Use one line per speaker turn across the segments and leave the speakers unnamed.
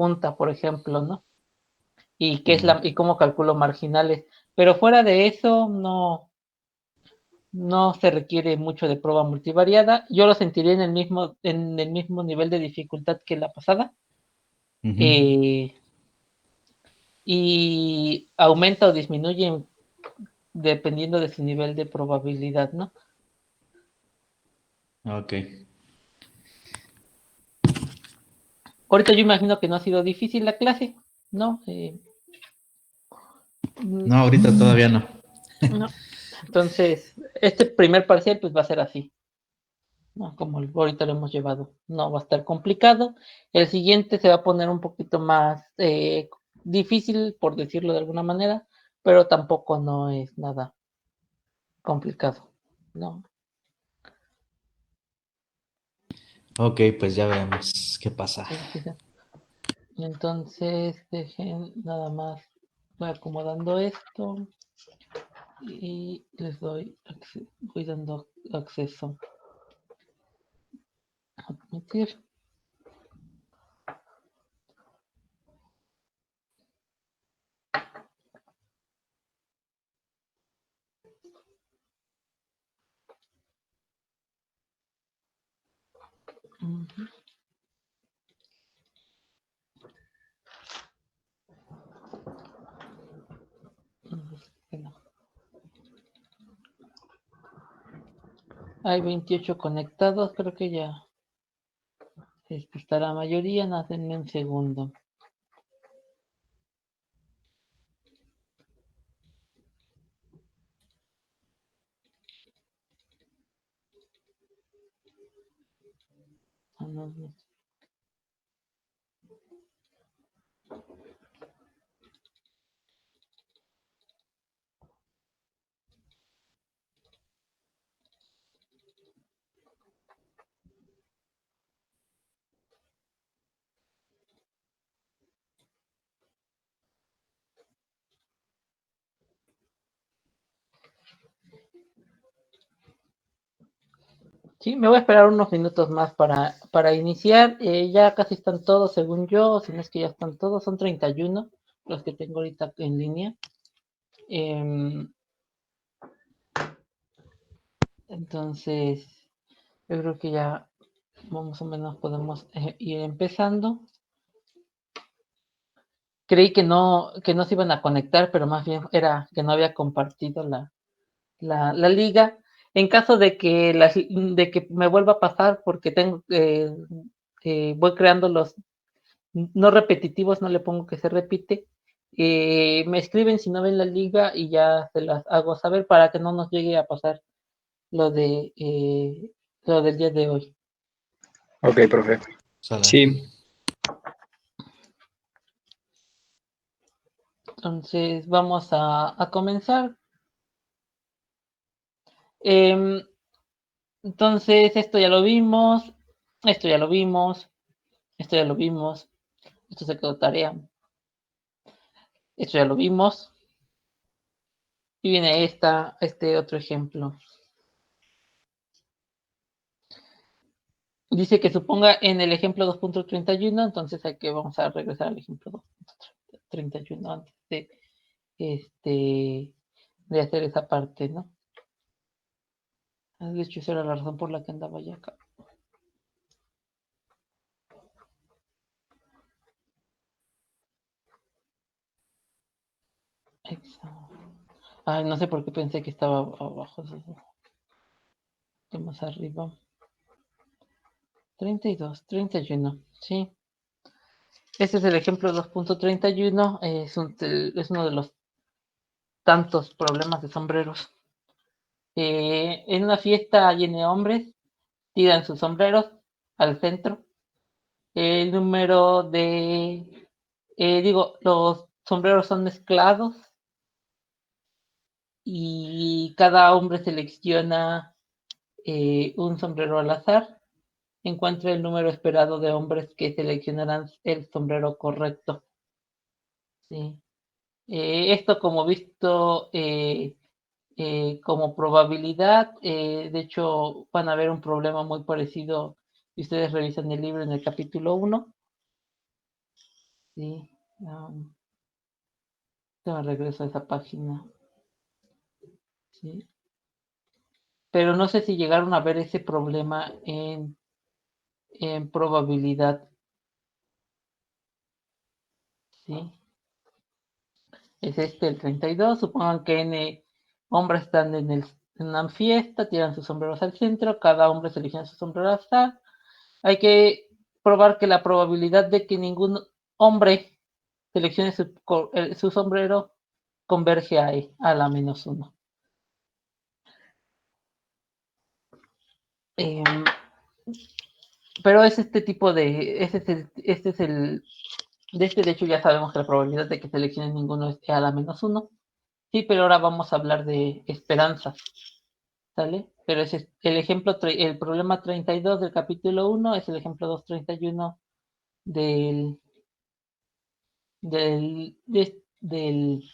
junta, por ejemplo, ¿no? Y qué es y cómo calculo marginales. Pero fuera de eso, no se requiere mucho de prueba multivariada. Yo lo sentiría en el mismo nivel de dificultad que la pasada. Eh, y aumenta o disminuye dependiendo de su nivel de probabilidad, ¿no?
Ok.
Ahorita yo imagino que no ha sido difícil la clase, ¿no?
No, ahorita todavía no.
No. Entonces, este primer parcial pues va a ser así, ¿no? Como ahorita lo hemos llevado. No va a estar complicado. El siguiente se va a poner un poquito más difícil, por decirlo de alguna manera, pero tampoco no es nada complicado, ¿no?
Ok, pues ya veremos qué pasa.
Sí, sí, sí. Entonces, dejen nada más, voy acomodando esto y les voy dando acceso. Admitir. Uh-huh. No. Hay 28 conectados, creo que ya está la mayoría, nacen en segundo. Sí, me voy a esperar unos minutos más para iniciar. Ya casi están todos, según yo, si no es que ya están todos, son 31 los que tengo ahorita en línea. Entonces, yo creo que ya más o menos podemos ir empezando. Creí que no se iban a conectar, pero más bien era que no había compartido la liga. En caso de que me vuelva a pasar, porque voy creando los no repetitivos, no le pongo que se repite. Me escriben si no ven la liga y ya se las hago saber para que no nos llegue a pasar lo de lo del día de hoy.
Ok, profe.
Sale.
Sí.
Entonces vamos a comenzar. Eh, entonces esto ya lo vimos, esto ya lo vimos, esto ya lo vimos, esto se quedó tarea, esto ya lo vimos. Y viene este otro ejemplo. Dice que suponga en el ejemplo 2.31, entonces aquí vamos a regresar al ejemplo 2.31 antes de hacer esa parte, ¿no? De hecho, esa era la razón por la que andaba ya acá. Ay, no sé por qué pensé que estaba abajo. Más arriba. 32, 31, sí. Este es el ejemplo 2.31. Es uno de los tantos problemas de sombreros. En una fiesta llena de hombres, tiran sus sombreros al centro. El número los sombreros son mezclados y cada hombre selecciona un sombrero al azar. Encuentra el número esperado de hombres que seleccionarán el sombrero correcto. Sí. Esto como visto como probabilidad, de hecho van a ver un problema muy parecido si ustedes revisan el libro en el capítulo 1. Sí. Me regreso a esa página. Sí. Pero no sé si llegaron a ver ese problema en probabilidad. Sí. Es el 32. Supongan que N hombres están en una fiesta, tiran sus sombreros al centro, cada hombre selecciona su sombrero al azar. Hay que probar que la probabilidad de que ningún hombre seleccione su sombrero converge a la -1. Pero es este tipo de. De hecho, ya sabemos que la probabilidad de que seleccionen ninguno es a la -1. Sí, pero ahora vamos a hablar de esperanzas. ¿Sale? Pero ese es el problema 32 del capítulo 1 es el ejemplo 231 del,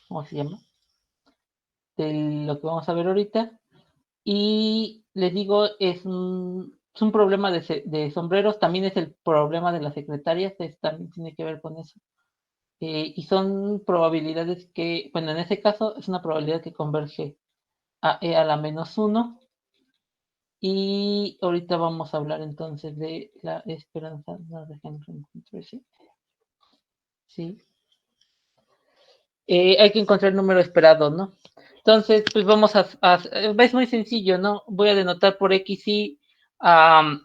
¿cómo se llama? De lo que vamos a ver ahorita. Y les digo, es un problema de sombreros, también es el problema de las secretarias, también tiene que ver con eso. Y son probabilidades que, bueno, en ese caso es una probabilidad que converge a la -1. Y ahorita vamos a hablar entonces de la esperanza. No, déjenme encontrar, sí. Hay que encontrar el número esperado, ¿no? Entonces, pues vamos es muy sencillo, ¿no? Voy a denotar por X y a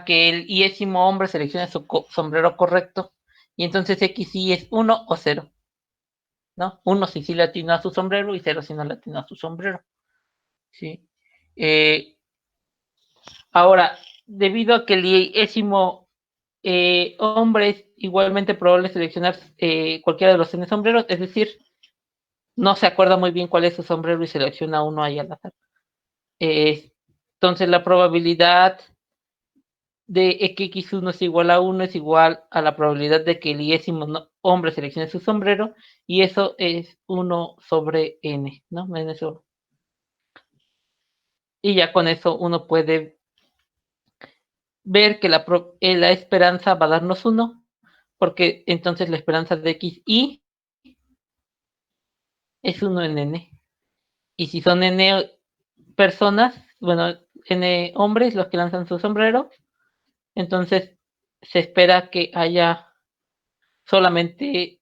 que el iésimo hombre seleccione su sombrero correcto. Y entonces X y es 1 o 0, ¿no? 1 si sí le atinó a su sombrero y 0 si no le atinó a su sombrero. ¿Sí? Ahora, debido a que el iésimo hombre es igualmente probable seleccionar cualquiera de los n sombreros, es decir, no se acuerda muy bien cuál es su sombrero y selecciona uno ahí al azar. Entonces la probabilidad de que x1 es igual a 1 es igual a la probabilidad de que el iésimo hombre seleccione su sombrero, y eso es 1 sobre n, ¿no? Y ya con eso uno puede ver que la esperanza va a darnos 1, porque entonces la esperanza de x y es 1 en n. Y si son n personas, bueno, n hombres los que lanzan su sombrero, entonces se espera que haya solamente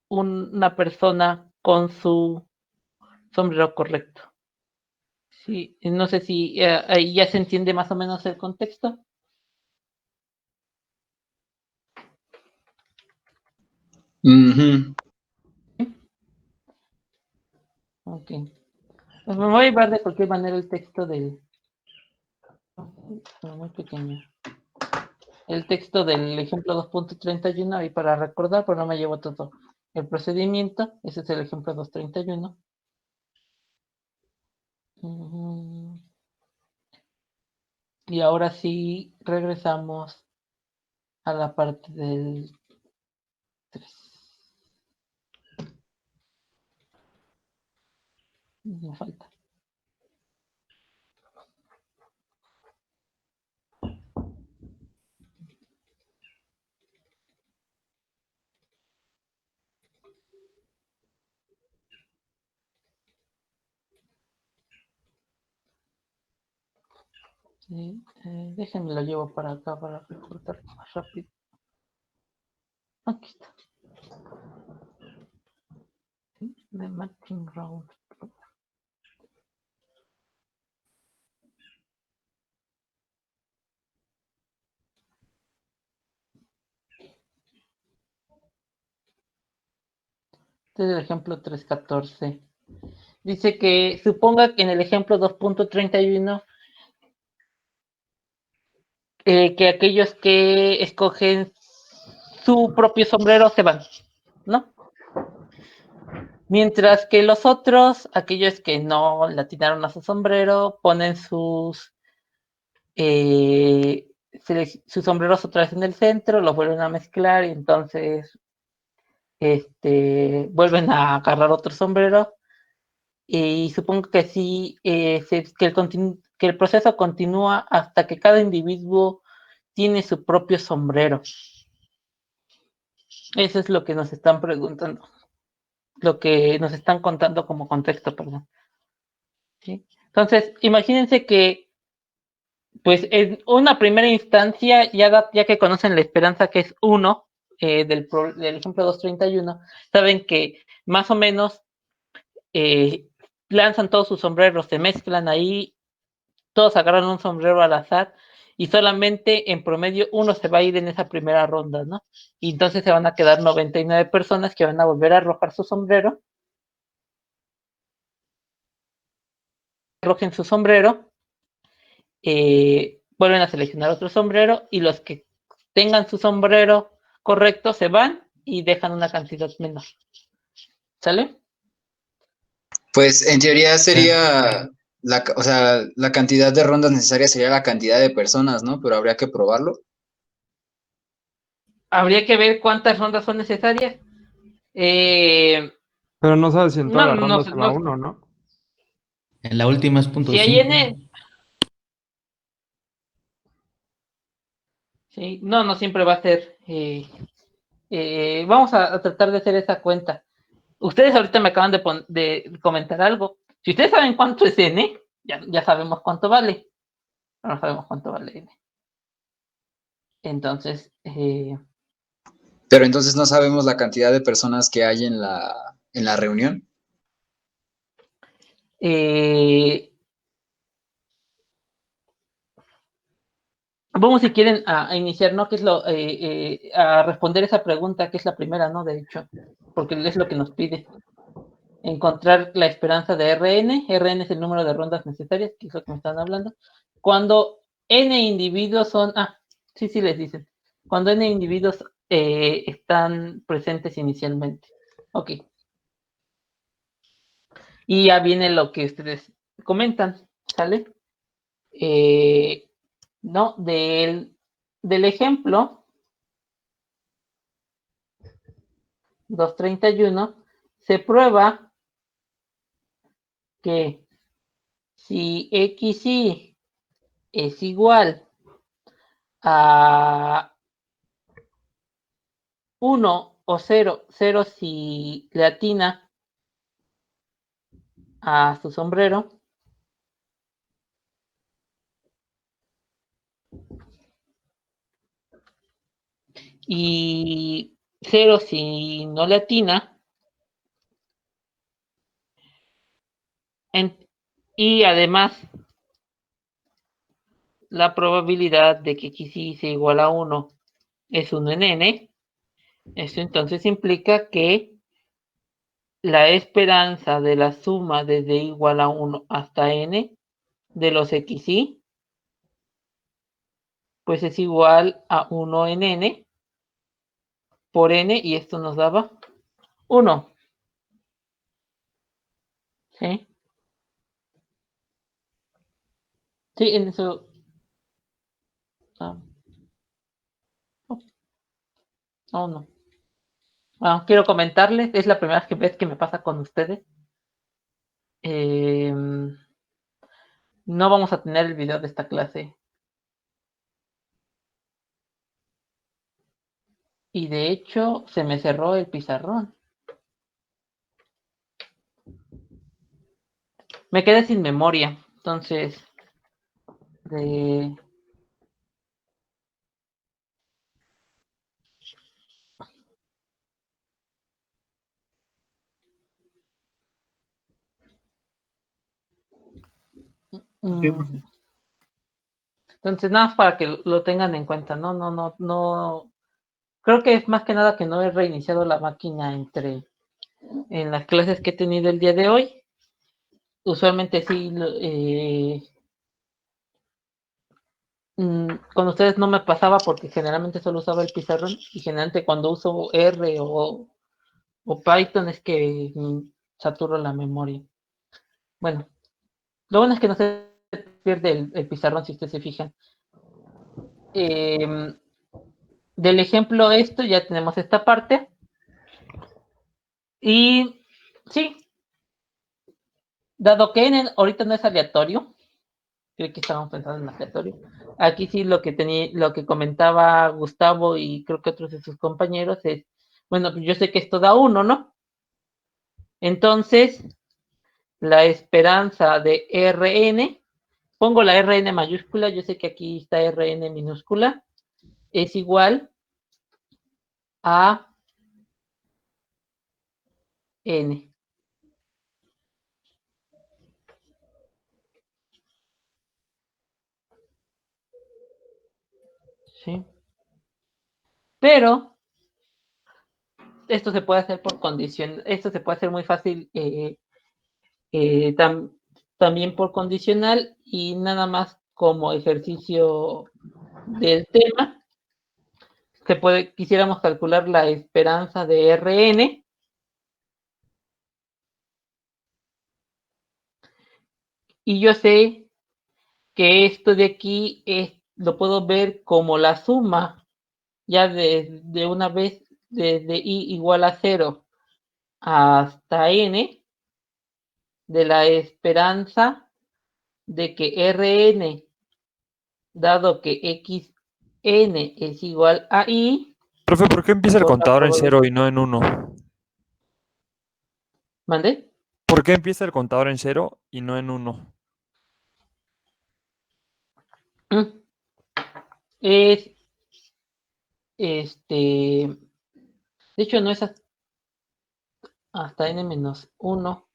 una persona con su sombrero correcto. Sí, no sé si ahí ya se entiende más o menos el contexto. Ok. Pues me voy a llevar de cualquier manera el texto muy pequeño. El texto del ejemplo 2.31 ahí para recordar, pero no me llevo todo el procedimiento. Ese es el ejemplo 2.31. Y ahora sí regresamos a la parte del 3. Me falta. Sí, déjenme lo llevo para acá para recortar más rápido. Aquí está. ¿Sí? The matching round. Este es el ejemplo 3.14. Dice que suponga que en el ejemplo 2.31 que aquellos que escogen su propio sombrero se van, ¿no? Mientras que los otros, aquellos que no le atinaron a su sombrero, ponen sus sombreros otra vez en el centro, los vuelven a mezclar y entonces vuelven a agarrar otro sombrero. Y supongo que sí, que el proceso continúa hasta que cada individuo tiene su propio sombrero. Eso es lo que nos están preguntando, lo que nos están contando como contexto, perdón. ¿Sí? Entonces, imagínense que, pues, en una primera instancia, ya que conocen la esperanza que es 1, del ejemplo 231, saben que más o menos lanzan todos sus sombreros, se mezclan ahí, todos agarran un sombrero al azar y solamente en promedio uno se va a ir en esa primera ronda, ¿no? Y entonces se van a quedar 99 personas que van a volver a arrojar su sombrero, arrojen su sombrero, vuelven a seleccionar otro sombrero y los que tengan su sombrero correcto se van y dejan una cantidad menor. ¿Sale?
Pues en teoría sería, o sea, la cantidad de rondas necesarias sería la cantidad de personas, ¿no? Pero habría que probarlo.
Habría que ver cuántas rondas son necesarias.
Pero no sabes si en toda
No,
la
no,
ronda se va
no.
uno, ¿no?
En la última es punto
Si hay
5.
N, sí, no siempre va a ser. Vamos a tratar de hacer esa cuenta. Ustedes ahorita me acaban de comentar algo. Si ustedes saben cuánto es N, ya sabemos cuánto vale. No sabemos cuánto vale N. Entonces,
Pero entonces no sabemos la cantidad de personas que hay en la reunión.
vamos si quieren a iniciar, ¿no? Que es a responder esa pregunta, que es la primera, ¿no? De hecho, porque es lo que nos pide. Encontrar la esperanza de Rn. Rn es el número de rondas necesarias, que es lo que me están hablando. Cuando n individuos son... sí les dicen. Cuando n individuos están presentes inicialmente. Ok. Y ya viene lo que ustedes comentan, ¿sale? No, del ejemplo 231 se prueba que si xy es igual a 1 o 0, 0 si le atina a su sombrero, y 0 si no le atina, y además la probabilidad de que xy sea igual a 1 es 1 en n, esto entonces implica que la esperanza de la suma desde igual a 1 hasta n de los xy, pues es igual a 1 en n por n, y esto nos daba 1. ¿Sí? Sí, en eso. No. Bueno, quiero comentarles, es la primera vez que me pasa con ustedes. No vamos a tener el video de esta clase. Y de hecho, se me cerró el pizarrón. Me quedé sin memoria. Entonces, entonces, nada más para que lo tengan en cuenta, ¿no? No. Creo que es más que nada que no he reiniciado la máquina en las clases que he tenido el día de hoy. Usualmente sí, con ustedes no me pasaba porque generalmente solo usaba el pizarrón, y generalmente cuando uso R o Python es que saturo la memoria. Bueno, lo bueno es que no se pierde el pizarrón, si ustedes se fijan. Del ejemplo esto ya tenemos esta parte. Y sí, dado que ahorita no es aleatorio, creo que estábamos pensando en aleatorio. Aquí sí lo que comentaba Gustavo y creo que otros de sus compañeros es Bueno, pues yo sé que esto da 1, ¿no? Entonces, la esperanza de Rn, pongo la Rn mayúscula, yo sé que aquí está Rn minúscula, es igual a n. ¿Sí? Pero esto se puede hacer por condición, esto se puede hacer muy fácil eh, tam, también por condicional y nada más como ejercicio del tema. Quisiéramos calcular la esperanza de Rn y yo sé que esto de aquí lo puedo ver como la suma ya de una vez desde i igual a 0 hasta n de la esperanza de que Rn, dado que xn es igual a i,
Profe, ¿por qué empieza el
por la
contador en
probabilidad.
0 y no en 1?
¿Mande?
¿Por qué empieza el contador en 0 y no en 1?
Es de hecho no es hasta n-1.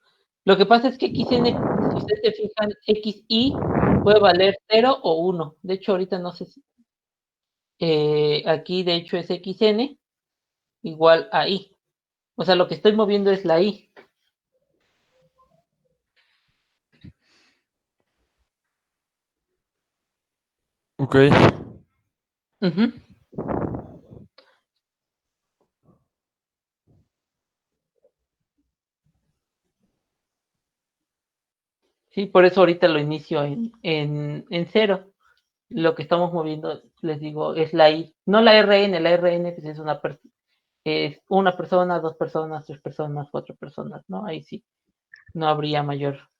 Lo que pasa es que xn, si ustedes se fijan, xi puede valer 0 o 1. De hecho, ahorita no sé si aquí de hecho es xn igual a i. O sea, lo que estoy moviendo es la i.
Ok.
Ujú. Sí, por eso ahorita lo inicio en 0. Lo que estamos moviendo, les digo, es la i. No la rn, la rn pues es una persona, dos personas, tres personas, cuatro personas, ¿no? Ahí sí, no habría mayor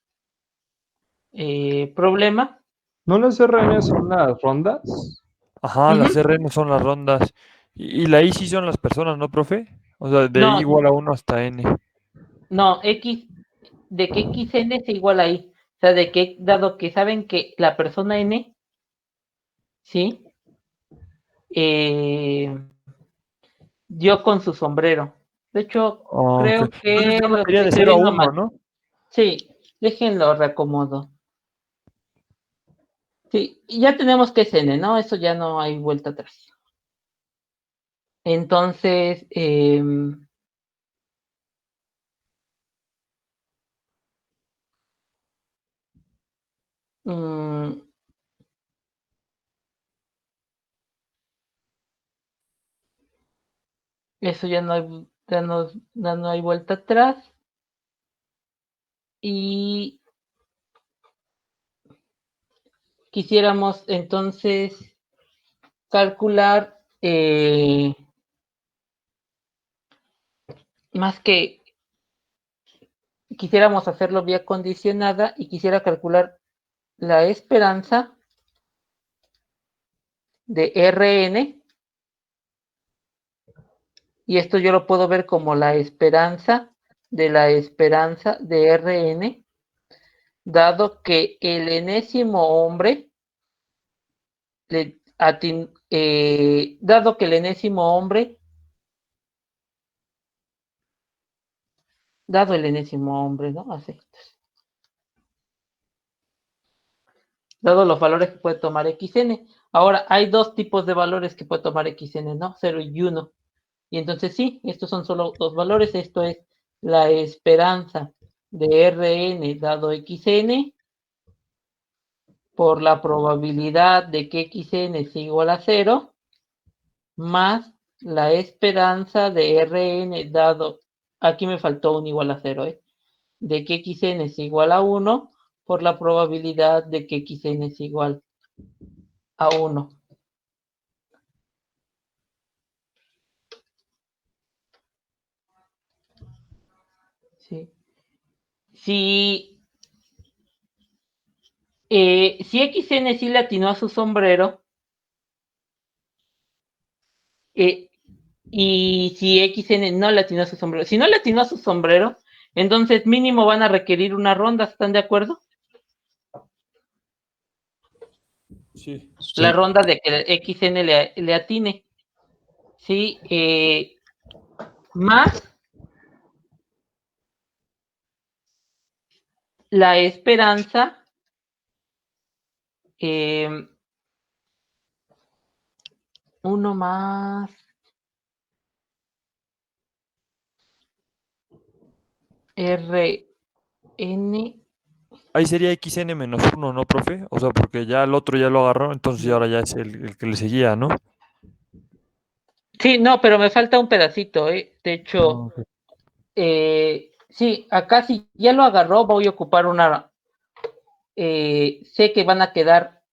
problema.
¿No las RN son las rondas?
Ajá, las
Ujú.
RN son las rondas. Y la I sí son las personas, ¿no, profe? O sea, de I
No,
igual a 1 hasta N.
no, de que xn es igual a i. O sea, de que, dado que saben que la persona n, ¿sí? Eh, dio con su sombrero. De hecho,
Ok.
creo
Entonces
que
nada más
lo
sería
estoy
de 0 a
escribiendo
1,
mal.
¿no?
Sí, déjenlo reacomodo. Sí, y ya tenemos que es n, ¿no? Eso ya no hay vuelta atrás. Entonces, mm, eso ya no hay vuelta atrás. Y quisiéramos entonces calcular más que quisiéramos hacerlo vía condicionada y quisiera calcular la esperanza de Rn, y esto yo lo puedo ver como la esperanza de Rn, dado que el enésimo hombre, dado que el enésimo hombre, dado el enésimo hombre, ¿no? Así. Dado los valores que puede tomar xn. Ahora, hay dos tipos de valores que puede tomar xn, ¿no? 0 y 1. Y entonces sí, estos son solo dos valores. Esto es la esperanza de Rn dado xn por la probabilidad de que xn sea igual a 0 más la esperanza de Rn dado, aquí me faltó un igual a 0, de que xn sea igual a 1 por la probabilidad de que xn sea igual a 1. Sí. Si, si XN sí le atinó a su sombrero, Y si XN no le atinó a su sombrero, si no le atinó a su sombrero, entonces mínimo van a requerir una ronda, ¿están de acuerdo?
Sí.
La
Sí.
ronda de que el XN le atine. Sí, más la esperanza, uno más RN.
Ahí sería XN-1, ¿no, profe? O sea, porque ya el otro ya lo agarró, entonces ahora ya es el que le seguía, ¿no?
Sí, no, pero me falta un pedacito, ¿eh? De
Ah,
hecho,
ok.
sí, acá si ya lo agarró, voy a ocupar una. Sé que van a quedar,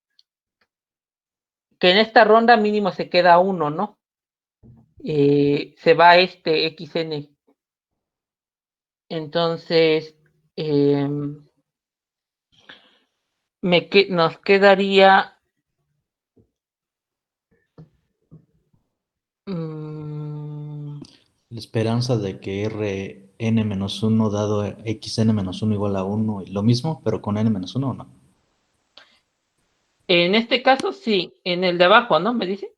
que en esta ronda mínimo se queda uno, ¿no? Se va este XN. Entonces, nos quedaría. mm,
La esperanza de que Rn-1 dado Xn-1 igual a 1 y lo mismo, pero con N-1 o no.
en este caso, sí, en el de abajo, ¿no? Me dice.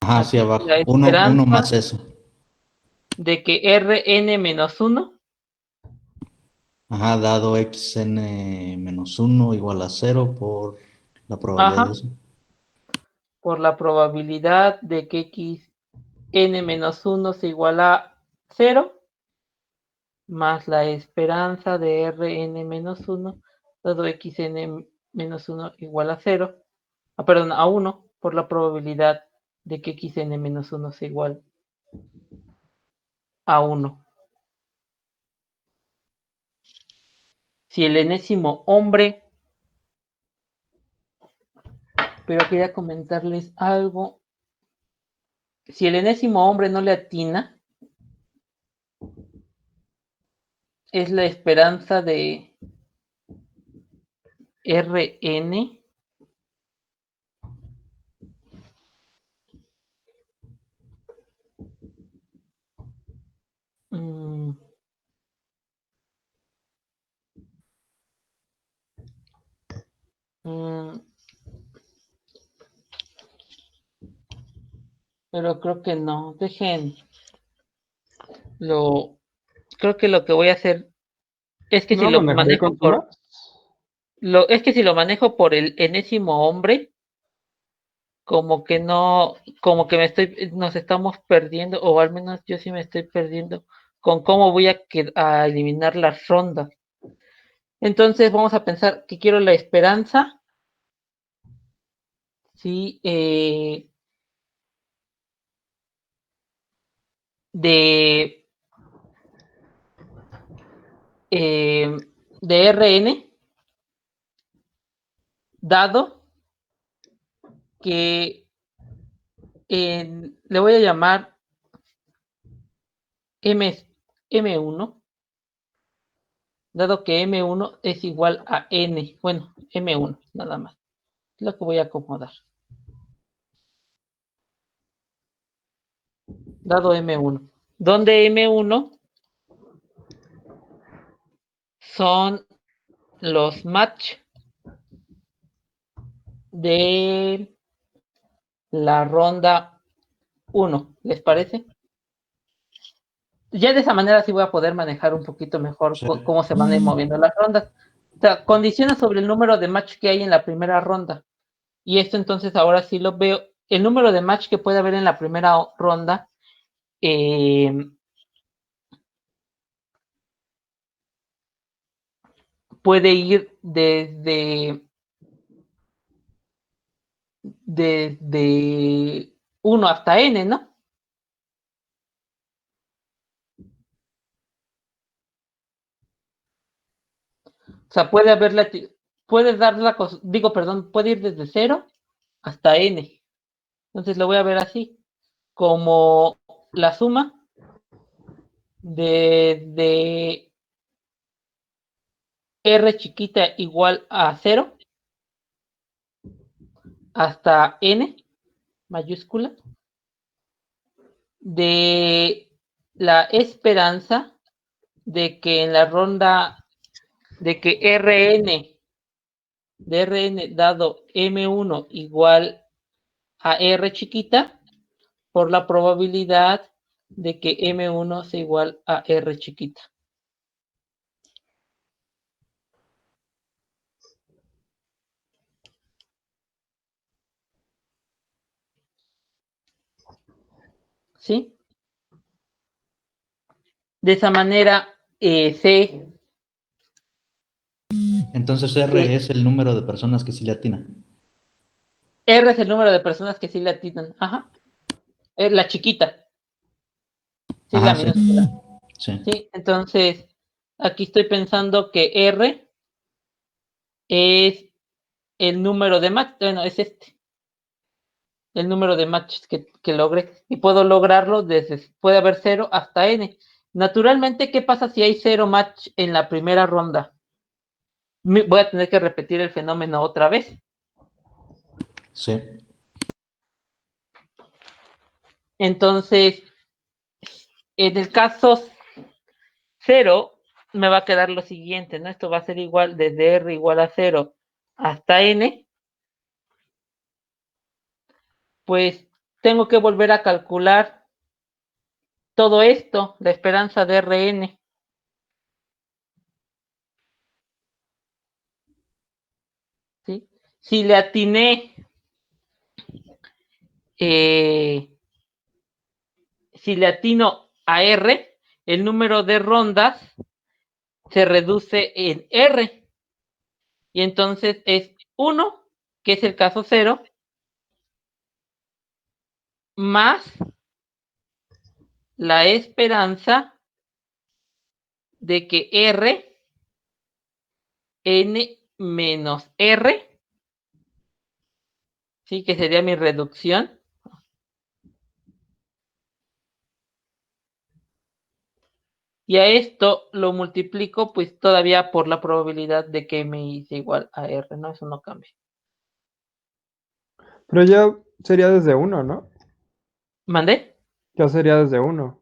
Ajá, sí,
Aquí la
abajo. Uno más
esperanza
eso.
de que Rn-1
Ajá, dado Xn-1 igual a 0 por la probabilidad de
ajá,
eso.
por la probabilidad de que xn-1 se iguala a 0, más la esperanza de Rn-1 dado xn-1 igual a 0, perdón, a 1, por la probabilidad de que xn-1 sea igual a 1. Si el enésimo hombre, pero quería comentarles algo, si el enésimo hombre no le atina, es la esperanza de Rn mm, mm, pero creo que no. Lo, creo que lo que voy a hacer es que si
No
lo
manejaré
manejo
con sumas.
es que si lo manejo por el enésimo hombre, como que no, como que nos estamos perdiendo, o al menos yo sí me estoy perdiendo con cómo voy a eliminar las rondas. Entonces vamos a pensar que quiero la esperanza, sí, de, eh, de Rn, dado que le voy a llamar M1, dado que M1 es igual a N, bueno, M1, nada más. Es lo que voy a acomodar. Dado M1. Donde M1 son los match de la ronda 1. ¿Les parece? Ya de esa manera sí voy a poder manejar un poquito mejor
Sí.
cómo se van a ir moviendo las rondas. O sea, condiciona sobre el número de match que hay en la primera ronda. Y esto entonces ahora sí lo veo. El número de match que puede haber en la primera ronda puede ir desde 1 hasta n, ¿no? O sea, puede dar puede ir desde 0 hasta n. Entonces lo voy a ver así, como la suma de r chiquita igual a 0 hasta n mayúscula, de la esperanza de que en la ronda de que Rn dado M1 igual a R chiquita por la probabilidad de que M1 sea igual a R chiquita. ¿Sí? De esa manera, C.
Entonces R es el número de personas que sí le atinan.
R es el número de personas que sí le atinan. Ajá. Es la chiquita. Sí,
Ajá,
la
sí.
minúscula.
Sí.
Sí, entonces aquí estoy pensando que R es el número de match. Bueno, es el número de matches que logré. Y puedo lograrlo puede haber 0 hasta N. Naturalmente, ¿qué pasa si hay 0 match en la primera ronda? Voy a tener que repetir el fenómeno otra vez.
Sí.
Entonces, en el caso 0, me va a quedar lo siguiente, ¿no? Esto va a ser igual desde R igual a 0 hasta N. Pues tengo que volver a calcular todo esto, la esperanza de Rn. ¿Sí? Si le atiné, si le atino a R, el número de rondas se reduce en R. Y entonces es 1, que es el caso 0, más la esperanza de que R, N menos R, ¿sí? Que sería mi reducción. Y a esto lo multiplico pues todavía por la probabilidad de que M sea igual a R, ¿no? Eso no cambia.
Pero ya sería desde 1, ¿no?
¿Mandé?
Ya sería desde 1.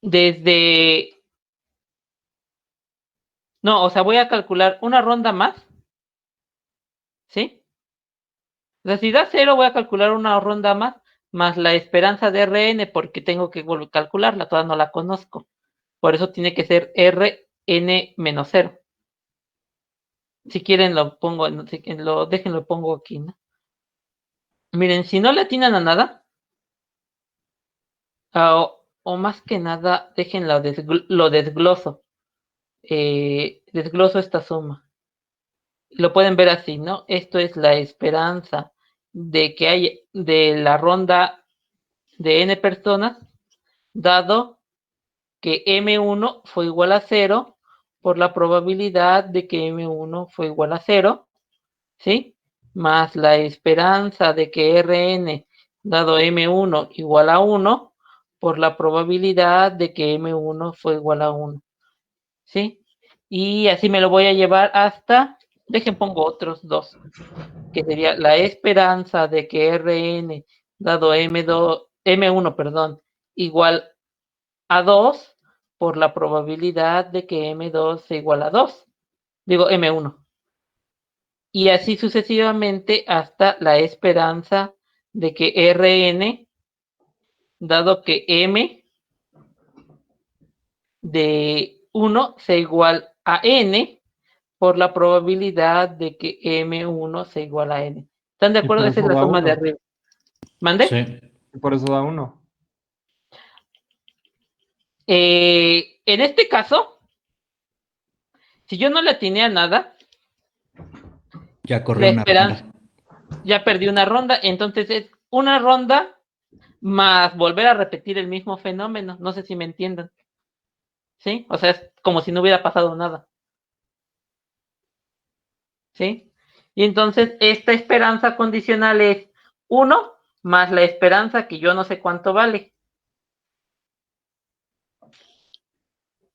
Desde... No, o sea, voy a calcular una ronda más, ¿sí? O sea, si da 0, voy a calcular una ronda más la esperanza de Rn, porque tengo que calcularla, todavía no la conozco. Por eso tiene que ser Rn menos 0. Si quieren lo pongo, déjenlo pongo aquí, ¿no? Miren, si no le atinan a nada, o más que nada, déjenlo, lo desgloso. Desgloso esta suma. Lo pueden ver así, ¿no? Esto es la esperanza de que hay de la ronda de n personas, dado que M1 fue igual a 0 por la probabilidad de que M1 fue igual a 0, ¿sí? Más la esperanza de que Rn dado M1 igual a 1 por la probabilidad de que M1 fue igual a 1, ¿sí? Y así me lo voy a llevar hasta, pongo otros dos, que sería la esperanza de que Rn dado M1, perdón, igual a 2 por la probabilidad de que M2 sea igual a 2. Digo M1. Y así sucesivamente hasta la esperanza de que Rn, dado que M de 1 sea igual a N, por la probabilidad de que M1 sea igual a N. ¿Están de
Y
acuerdo?
por
Esa es
eso
la
da
suma de
1.
arriba. ¿Mande?
Sí.
Y por eso da 1.
En este caso, si yo no le atiné a nada,
Ya
la
corrió una
esperanza,
ronda.
ya perdí una ronda, entonces es una ronda más volver a repetir el mismo fenómeno. No sé si me entiendan. ¿Sí? O sea, es como si no hubiera pasado nada. ¿Sí? Y entonces esta esperanza condicional es 1 más la esperanza que yo no sé cuánto vale.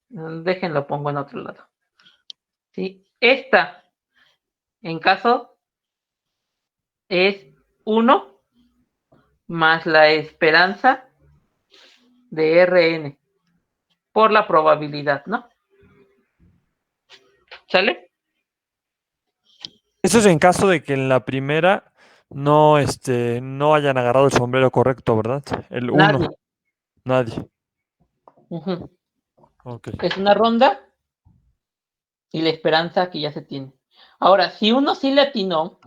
Déjenlo, pongo en otro lado. ¿Sí? Esta, en caso, es 1 más la esperanza de Rn por la probabilidad, ¿no? ¿Sale?
Eso es en caso de que en la primera no hayan agarrado el sombrero correcto, ¿verdad? El
Nadie.
1, nadie.
Ujú.
Ok.
Es una ronda y la esperanza que ya se tiene. Ahora, si uno sí le atinó,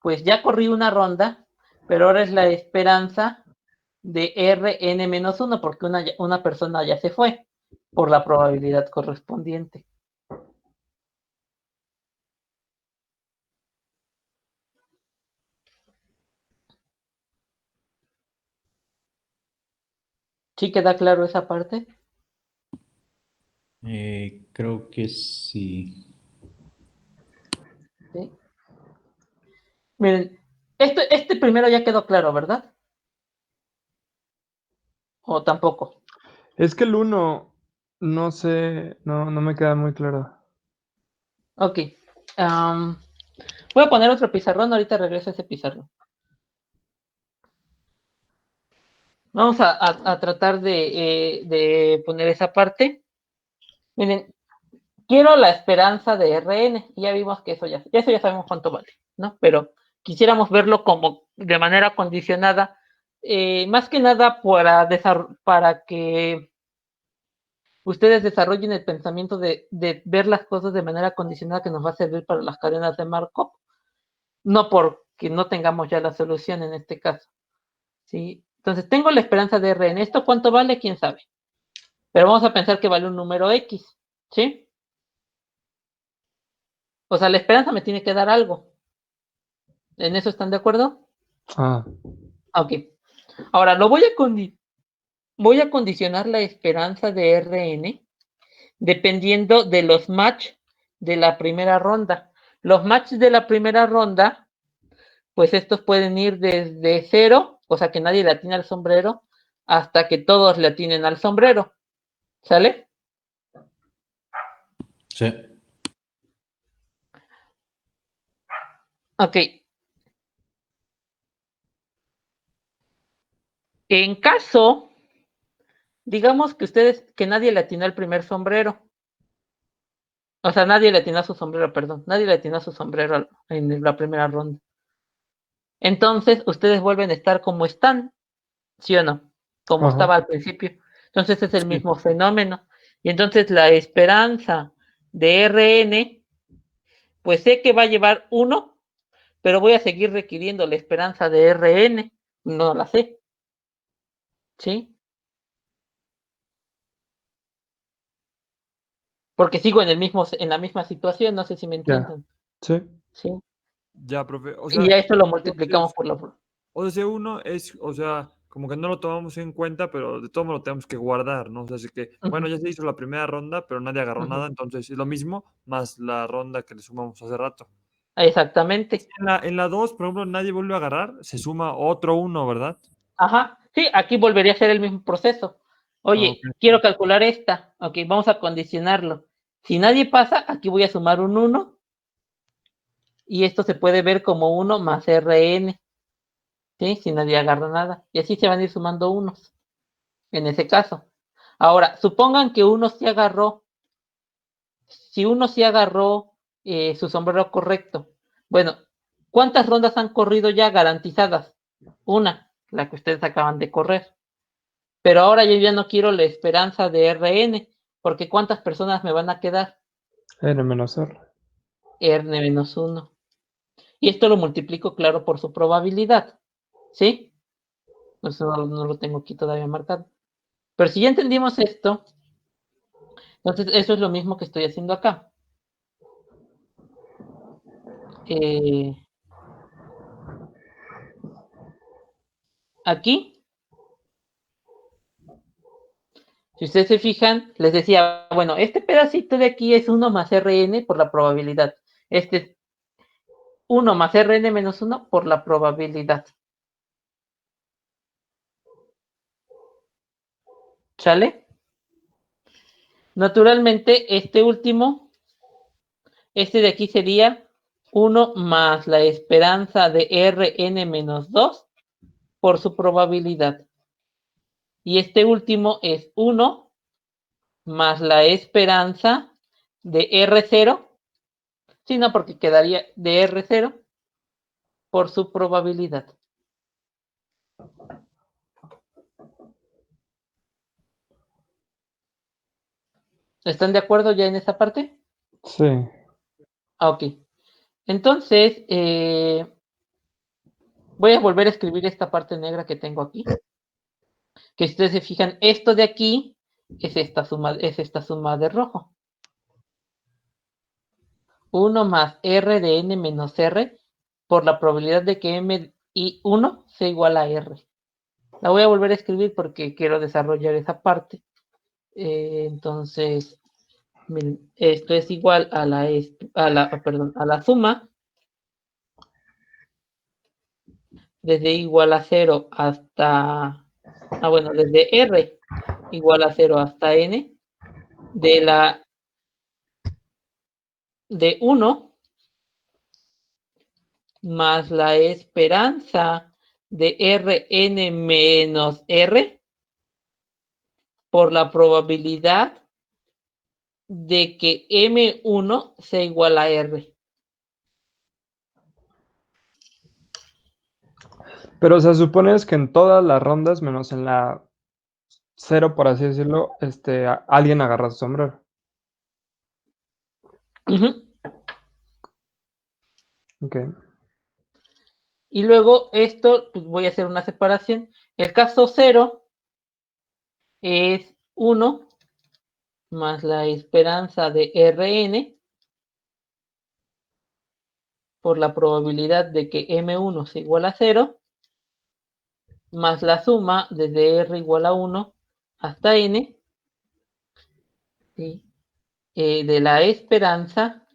pues ya corrí una ronda, pero ahora es la esperanza de Rn-1, porque una persona ya se fue por la probabilidad correspondiente. ¿Sí queda claro esa parte?
Creo que sí.
¿Sí? Miren, este primero ya quedó claro, ¿verdad? ¿O tampoco?
Es que el 1, no sé, no me queda muy claro.
Ok. Voy a poner otro pizarrón, ahorita regreso a ese pizarrón. Vamos a tratar de poner esa parte. Miren, quiero la esperanza de Rn. Y ya vimos que eso ya sabemos cuánto vale, ¿no? Pero quisiéramos verlo como de manera condicionada, más que nada para que ustedes desarrollen el pensamiento de ver las cosas de manera condicionada que nos va a servir para las cadenas de Markov, no porque no tengamos ya la solución en este caso, ¿sí? Entonces, tengo la esperanza de Rn. ¿Esto cuánto vale? ¿Quién sabe? Pero vamos a pensar que vale un número X, ¿sí? O sea, la esperanza me tiene que dar algo. ¿En eso están de acuerdo?
Ah,
Ok. Ahora, voy a condicionar la esperanza de Rn dependiendo de los match de la primera ronda. Los matches de la primera ronda, pues estos pueden ir desde 0, o sea que nadie le atina al sombrero, hasta que todos le atinen al sombrero. ¿Sale?
Sí.
Ok. En caso, digamos que nadie le atinó al primer sombrero. O sea, nadie le atinó a su sombrero, perdón. Nadie le atinó a su sombrero en la primera ronda. Entonces, ustedes vuelven a estar como están, ¿sí o no? Como
ajá.
estaba al principio. Entonces es el
Sí.
mismo fenómeno. Y entonces la esperanza de Rn, pues sé que va a llevar 1, pero voy a seguir requiriendo la esperanza de Rn. No la sé. ¿Sí? Porque sigo en la misma situación, no sé si me
Ya.
entienden.
Sí.
¿Sí?
Ya, profe. O
Y
sea,
ya esto lo
entonces,
multiplicamos por la...
ODC1 es, o sea, como que no lo tomamos en cuenta, pero de todo modo lo tenemos que guardar, ¿no? O sea, así que, bueno, ya se hizo la primera ronda, pero nadie agarró nada, entonces es lo mismo, más la ronda que le sumamos hace rato.
Exactamente.
En la 2, por ejemplo, nadie vuelve a agarrar, se suma otro 1, ¿verdad?
Ajá. Sí, aquí volvería a ser el mismo proceso.
Ok.
Oye, quiero calcular esta. Ok, vamos a condicionarlo. Si nadie pasa, aquí voy a sumar un 1 y esto se puede ver como 1 más Rn, ¿sí? Si nadie agarra nada. Y así se van a ir sumando unos, en ese caso. Ahora, supongan que uno sí agarró, si uno sí agarró su sombrero correcto. Bueno, ¿cuántas rondas han corrido ya garantizadas? Una, la que ustedes acaban de correr. Pero ahora yo ya no quiero la esperanza de Rn, porque ¿cuántas personas me van a quedar?
N menos R.
Rn-1. Y esto lo multiplico, claro, por su probabilidad. ¿Sí? Eso no lo tengo aquí todavía marcado. Pero si ya entendimos esto, entonces eso es lo mismo que estoy haciendo acá. Aquí, si ustedes se fijan, les decía, bueno, este pedacito de aquí es 1 más Rn por la probabilidad. Este es 1 más Rn menos 1 por la probabilidad. ¿Sale? Naturalmente, este de aquí sería 1 más la esperanza de Rn menos 2 por su probabilidad. Y este último es 1 más la esperanza de R0, sino porque quedaría de R0 por su probabilidad. ¿Están de acuerdo ya en esa parte?
Sí.
Ok. Entonces, voy a volver a escribir esta parte negra que tengo aquí. Que si ustedes se fijan, esto de aquí es esta suma de rojo. 1 más R de N menos R por la probabilidad de que M y 1 sea igual a R. La voy a volver a escribir porque quiero desarrollar esa parte. Entonces, miren, esto es igual a la suma desde igual a 0 hasta, desde R igual a 0 hasta N de 1 más la esperanza de Rn menos R por la probabilidad de que M1 sea igual a R.
Pero se supone es que en todas las rondas, menos en la 0, por así decirlo, alguien agarra su sombrero.
Uh-huh.
Ok.
Y luego esto, pues voy a hacer una separación. El caso 0 es 1 más la esperanza de Rn por la probabilidad de que M1 sea igual a 0 más la suma desde R igual a 1 hasta N, ¿sí? De la esperanza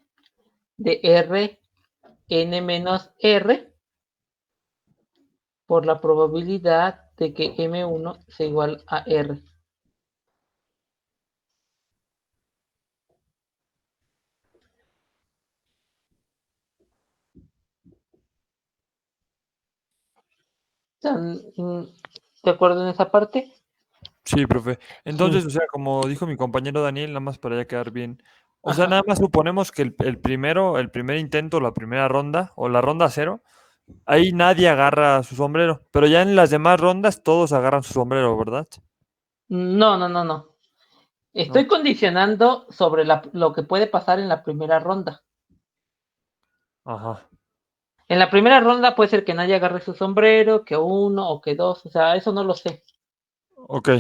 de R N menos R por la probabilidad de que M1 sea igual a R. ¿De acuerdo en esa parte?
Sí, profe. Entonces,
Sí.
o sea, como dijo mi compañero Daniel, nada más para ya quedar bien. O sea,
Ajá.
nada más suponemos que el primer intento, la primera ronda, o la ronda 0, ahí nadie agarra su sombrero. Pero ya en las demás rondas todos agarran su sombrero, ¿verdad?
No. Estoy
¿No?
condicionando sobre lo que puede pasar en la primera ronda.
Ajá.
En la primera ronda puede ser que nadie agarre su sombrero, que uno o que dos, o sea, eso no lo sé,
Ok.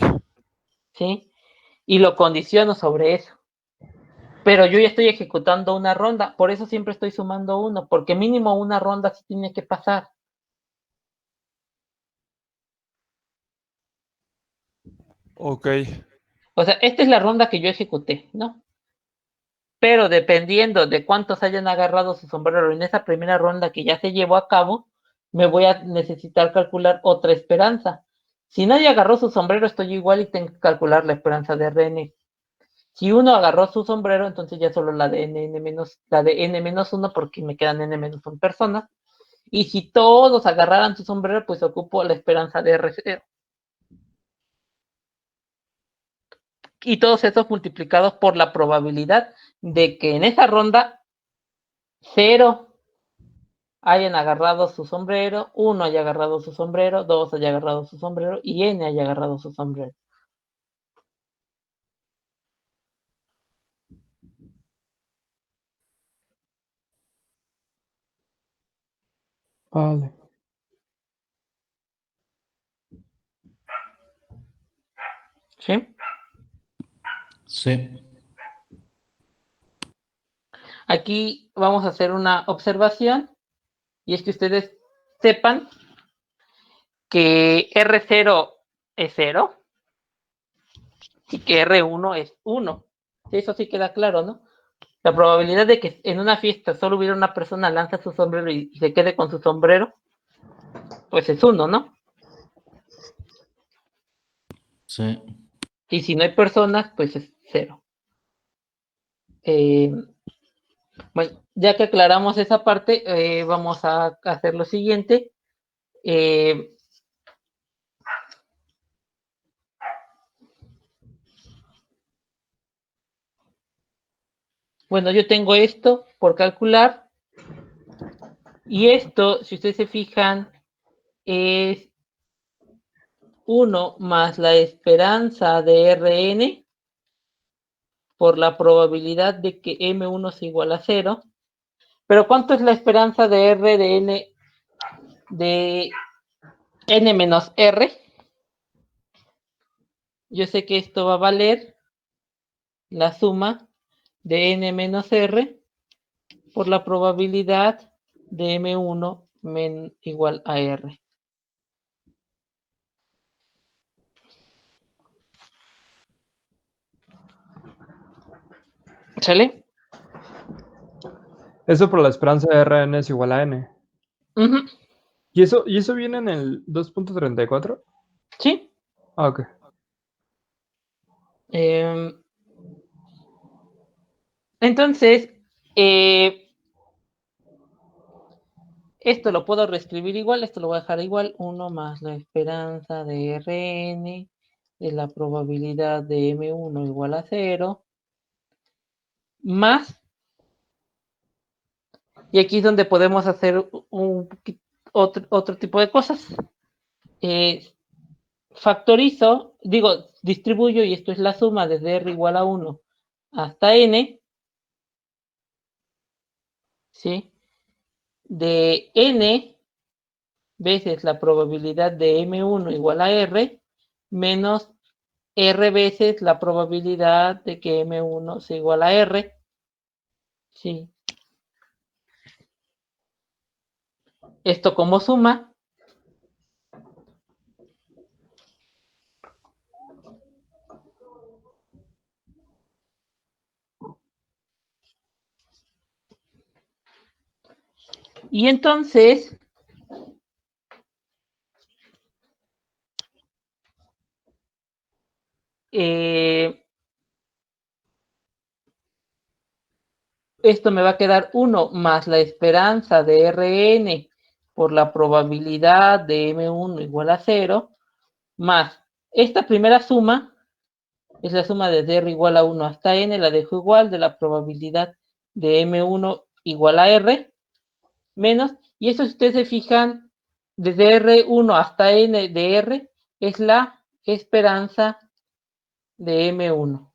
¿sí? Y lo condiciono sobre eso. Pero yo ya estoy ejecutando una ronda, por eso siempre estoy sumando uno, porque mínimo una ronda sí tiene que pasar.
Ok.
O sea, esta es la ronda que yo ejecuté, ¿no? Pero dependiendo de cuántos hayan agarrado su sombrero en esa primera ronda que ya se llevó a cabo, me voy a necesitar calcular otra esperanza. Si nadie agarró su sombrero, estoy igual y tengo que calcular la esperanza de Rn. Si uno agarró su sombrero, entonces ya solo la de n-1 porque me quedan n-1 personas. Y si todos agarraran su sombrero, pues ocupo la esperanza de R0. Y todos esos multiplicados por la probabilidad de que en esa ronda 0 hayan agarrado su sombrero, 1 haya agarrado su sombrero, 2 haya agarrado su sombrero y n haya agarrado su sombrero.
Vale.
¿Sí?
Sí.
Aquí vamos a hacer una observación y es que ustedes sepan que R0 es 0 y que R1 es 1. Eso sí queda claro, ¿no? La probabilidad de que en una fiesta solo hubiera una persona lanza su sombrero y se quede con su sombrero, pues es 1, ¿no?
Sí.
Y si no hay personas, pues es 0. Bueno, ya que aclaramos esa parte, vamos a hacer lo siguiente. Bueno, yo tengo esto por calcular. Y esto, si ustedes se fijan, es 1 más la esperanza de Rn por la probabilidad de que M1 es igual a 0. Pero ¿cuánto es la esperanza de R de N menos R? Yo sé que esto va a valer la suma de N menos R por la probabilidad de M1 igual a R. ¿Sale?
Eso por la esperanza de Rn es igual a n.
Uh-huh.
¿Y eso viene en el 2.34?
Sí.
Ah, ok.
Entonces, esto lo puedo reescribir igual, esto lo voy a dejar igual, 1 más la esperanza de Rn de la probabilidad de M1 igual a 0, más, y aquí es donde podemos hacer otro tipo de cosas. Factorizo, distribuyo, y esto es la suma desde R igual a 1 hasta N, ¿sí? De N veces la probabilidad de M1 igual a R, menos R veces la probabilidad de que M1 sea igual a R. Sí. Esto como suma. Y entonces, esto me va a quedar 1 más la esperanza de Rn por la probabilidad de M1 igual a 0, más esta primera suma, es la suma desde R igual a 1 hasta N, la dejo igual, de la probabilidad de M1 igual a R, menos, y eso si ustedes se fijan, desde R1 hasta N de R, es la esperanza de M1.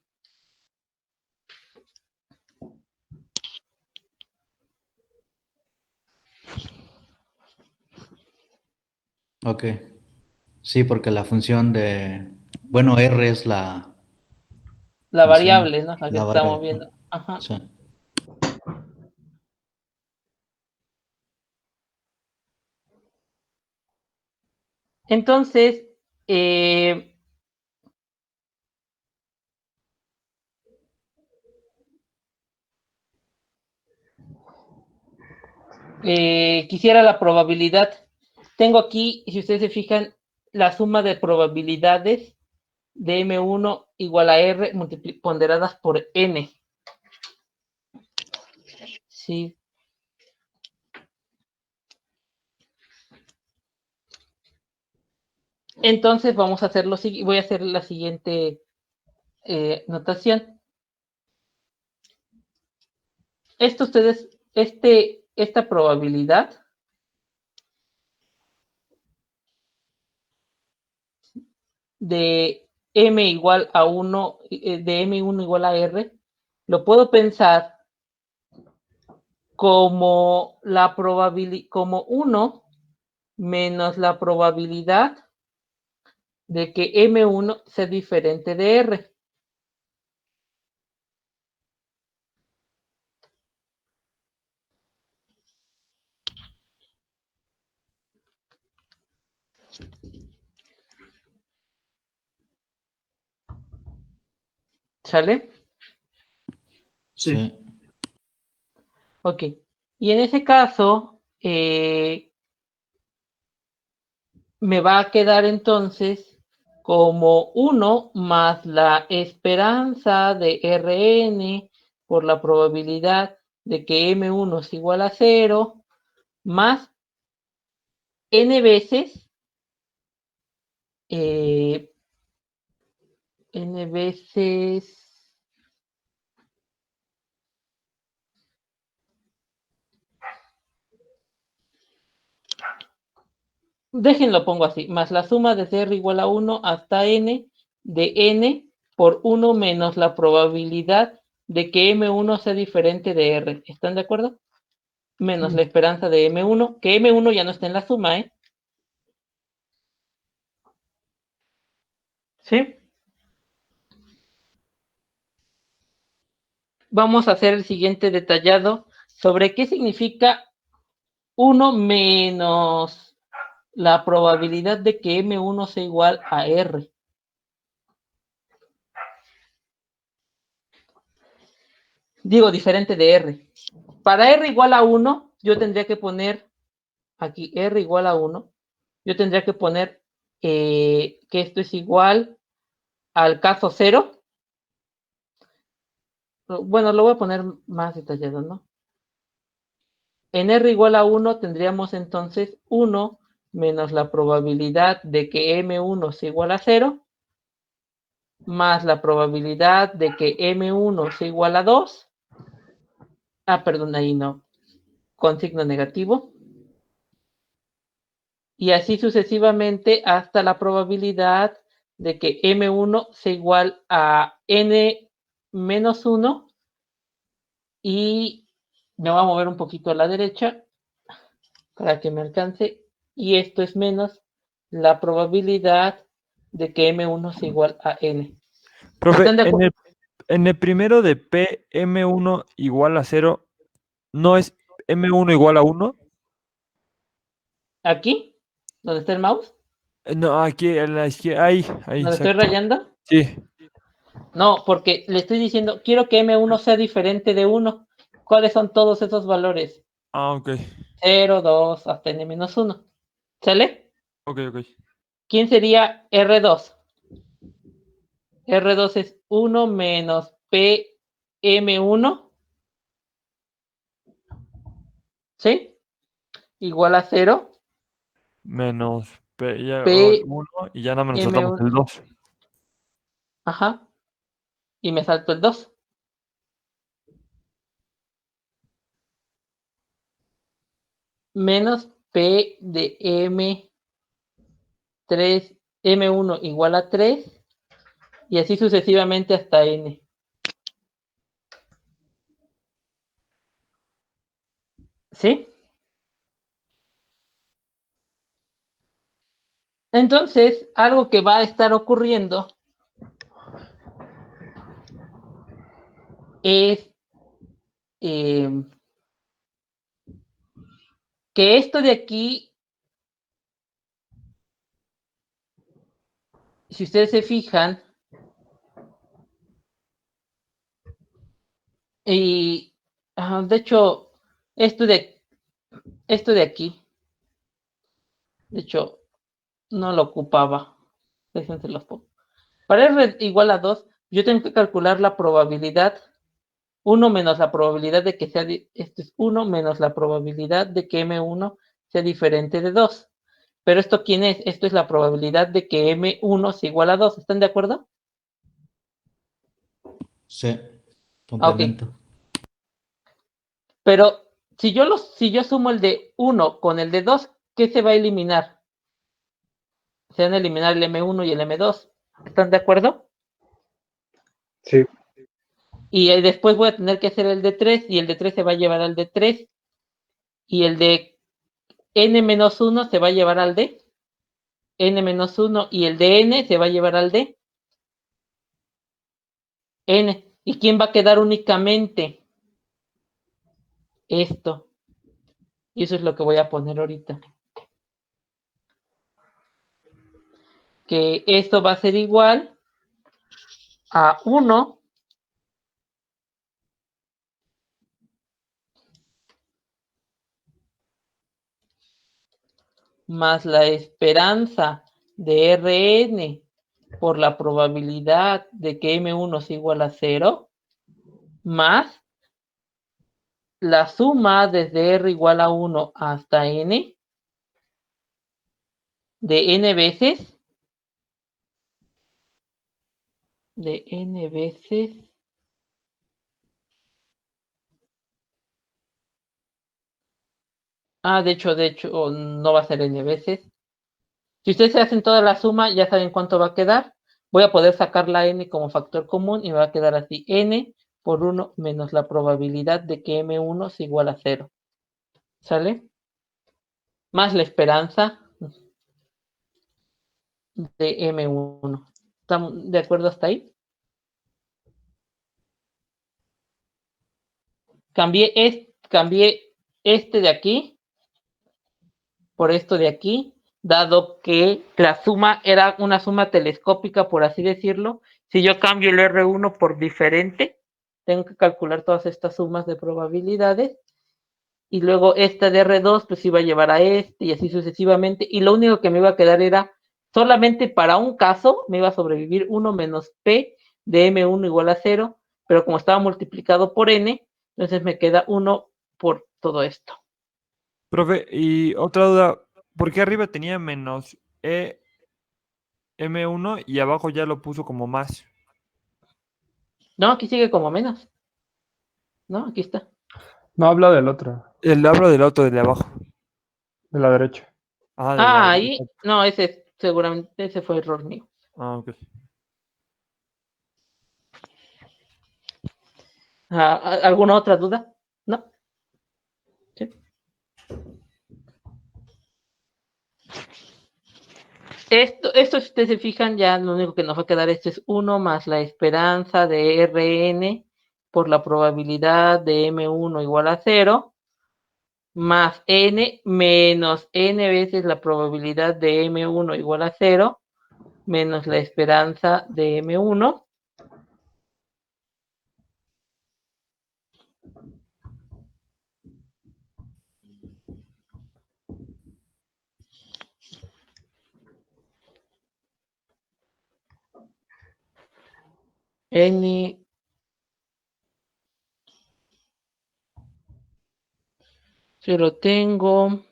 Ok. Sí, porque la función de, bueno, R es la,
La
¿cómo se llama?
variable, ¿no? La que
La
estamos
variable.
viendo. Ajá.
Sí.
Entonces, quisiera la probabilidad. Tengo aquí, si ustedes se fijan, la suma de probabilidades de M1 igual a R ponderadas por N. Sí. Entonces vamos a hacer voy a hacer la siguiente notación. Esta probabilidad de M igual a 1, de M1 igual a R, lo puedo pensar como la probabilidad, como 1 menos la probabilidad de que M1 sea diferente de R. ¿Sale?
Sí.
Ok. Y en ese caso, me va a quedar entonces como 1 más la esperanza de Rn por la probabilidad de que M1 es igual a 0, más n veces n veces Déjenlo, pongo así, más la suma desde R igual a 1 hasta N de N por 1 menos la probabilidad de que M1 sea diferente de R. ¿Están de acuerdo? Menos la esperanza de M1, que M1 ya no está en la suma, ¿eh? ¿Sí? Vamos a hacer el siguiente detallado sobre qué significa 1 menos la probabilidad de que M1 sea igual a R. Digo, diferente de R. Para R igual a 1, yo tendría que poner aquí R igual a 1. Yo tendría que poner que esto es igual al caso 0. Bueno, lo voy a poner más detallado, ¿no? En R igual a 1 tendríamos entonces 1 menos la probabilidad de que M1 sea igual a 0, más la probabilidad de que M1 sea igual a 2. Ah, perdón, ahí no, con signo negativo. Y así sucesivamente hasta la probabilidad de que M1 sea igual a N menos 1. Y me voy a mover un poquito a la derecha para que me alcance. Y esto es menos la probabilidad de que M1 sea igual a N.
Profe,
¿Están de acuerdo?
en el primero de P, M1 igual a 0, ¿no es M1 igual a 1?
Aquí, donde está el mouse,
No, aquí en la izquierda, ahí,
donde estoy
exacto.
rayando.
Sí.
No, porque le estoy diciendo, quiero que M1 sea diferente de 1. ¿Cuáles son todos esos valores?
Ah, ok.
0, 2, hasta N menos 1. ¿Sale?
Ok, ok.
¿Quién sería R2? R2 es 1 menos PM1, ¿sí? Igual a 0.
Menos P, ya,
PM1,
1 y ya nada más nos saltamos el 2.
ajá, y me salto el 2. Menos P de M3, M1 igual a 3, y así sucesivamente hasta N. ¿Sí? Entonces, algo que va a estar ocurriendo es que esto de aquí, si ustedes se fijan, y de hecho, esto de aquí, de hecho, no lo ocupaba. Déjense los pongo. Para R igual a 2, yo tengo que calcular la probabilidad. 1 menos la probabilidad de que sea, esto es 1 menos la probabilidad de que M1 sea diferente de 2. Pero esto, ¿quién es? Esto es la probabilidad de que M1 sea igual a 2. ¿Están de acuerdo?
Sí,
Ok.
complemento.
Pero si yo sumo el de 1 con el de 2, ¿qué se va a eliminar? Se van a eliminar el M1 y el M2. ¿Están de acuerdo?
Sí.
Y después voy a tener que hacer el de 3 y el de 3 se va a llevar al de 3 y el de N-1 se va a llevar al de N-1 y el de N se va a llevar al de N. ¿Y quién va a quedar únicamente? Esto. Y eso es lo que voy a poner ahorita. Que esto va a ser igual a 1 más la esperanza de Rn por la probabilidad de que M1 es igual a 0, más la suma desde R igual a 1 hasta N de N veces, de hecho, no va a ser N veces, Si ustedes hacen toda la suma, ya saben cuánto va a quedar. Voy a poder sacar la n como factor común y me va a quedar así. N por 1 menos la probabilidad de que M1 es igual a 0. ¿Sale? Más la esperanza de M1. ¿Estamos de acuerdo hasta ahí? Cambié este de aquí por esto de aquí, dado que la suma era una suma telescópica, por así decirlo. Si yo cambio el R1 por diferente, tengo que calcular todas estas sumas de probabilidades. Y luego esta de R2 pues iba a llevar a este y así sucesivamente. Y lo único que me iba a quedar era, solamente para un caso, me iba a sobrevivir 1 menos P de M1 igual a 0. Pero como estaba multiplicado por N, entonces me queda 1 por todo esto.
Profe, y otra duda, ¿por qué arriba tenía menos M1 y abajo ya lo puso como más?
No, aquí sigue como menos. No, aquí está.
No habla del otro,
El hablo del auto de abajo.
de la derecha.
Ah, de la
Ahí, no, ese seguramente, ese fue error mío.
Ah, ok.
¿Alguna otra duda? No. ¿Sí? Esto, si ustedes se fijan, ya lo único que nos va a quedar esto es 1 más la esperanza de Rn por la probabilidad de M1 igual a 0, más n menos n veces la probabilidad de M1 igual a 0, menos la esperanza de M1. N se lo tengo.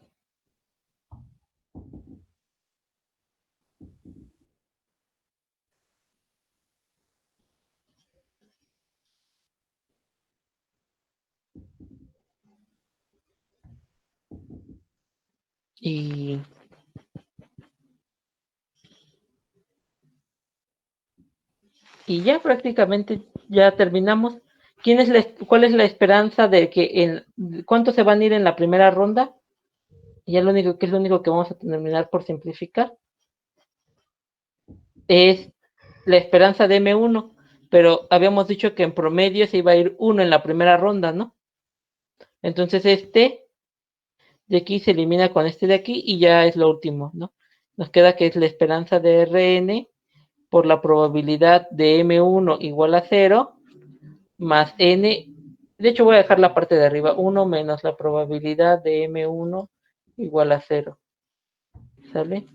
Y ya prácticamente ya terminamos. ¿Cuál es la esperanza de que cuántos se van a ir en la primera ronda? Y ya lo único que vamos a terminar por simplificar es la esperanza de M1, pero habíamos dicho que en promedio se iba a ir uno en la primera ronda, ¿no? Entonces este de aquí se elimina con este de aquí y ya es lo último, ¿no? Nos queda que es la esperanza de Rn por la probabilidad de M1 igual a 0 más n. De hecho voy a dejar la parte de arriba, 1 menos la probabilidad de M1 igual a 0. ¿Sale?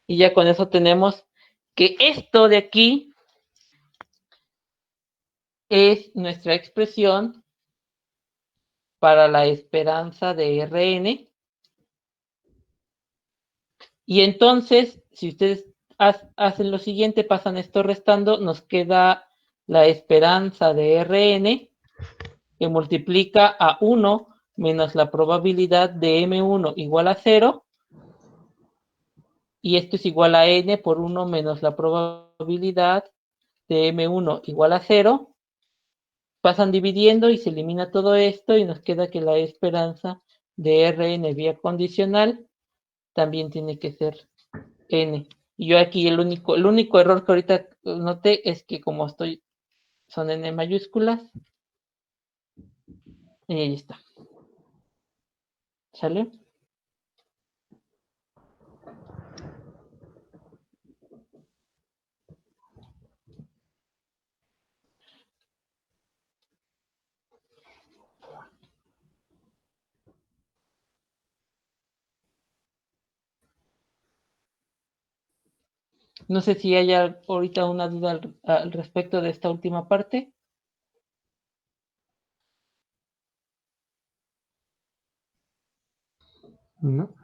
Y ya con eso tenemos que esto de aquí es nuestra expresión para la esperanza de Rn. Y entonces, si ustedes hacen lo siguiente, pasan esto restando, nos queda la esperanza de Rn que multiplica a 1 menos la probabilidad de M1 igual a 0. Y esto es igual a n por 1 menos la probabilidad de M1 igual a 0. Pasan dividiendo y se elimina todo esto y nos queda que la esperanza de Rn vía condicional también tiene que ser n. Y yo aquí el único error que ahorita noté es que como son n mayúsculas, y ahí está. ¿Sale? No sé si hay ahorita una duda al respecto de esta última parte.
¿No?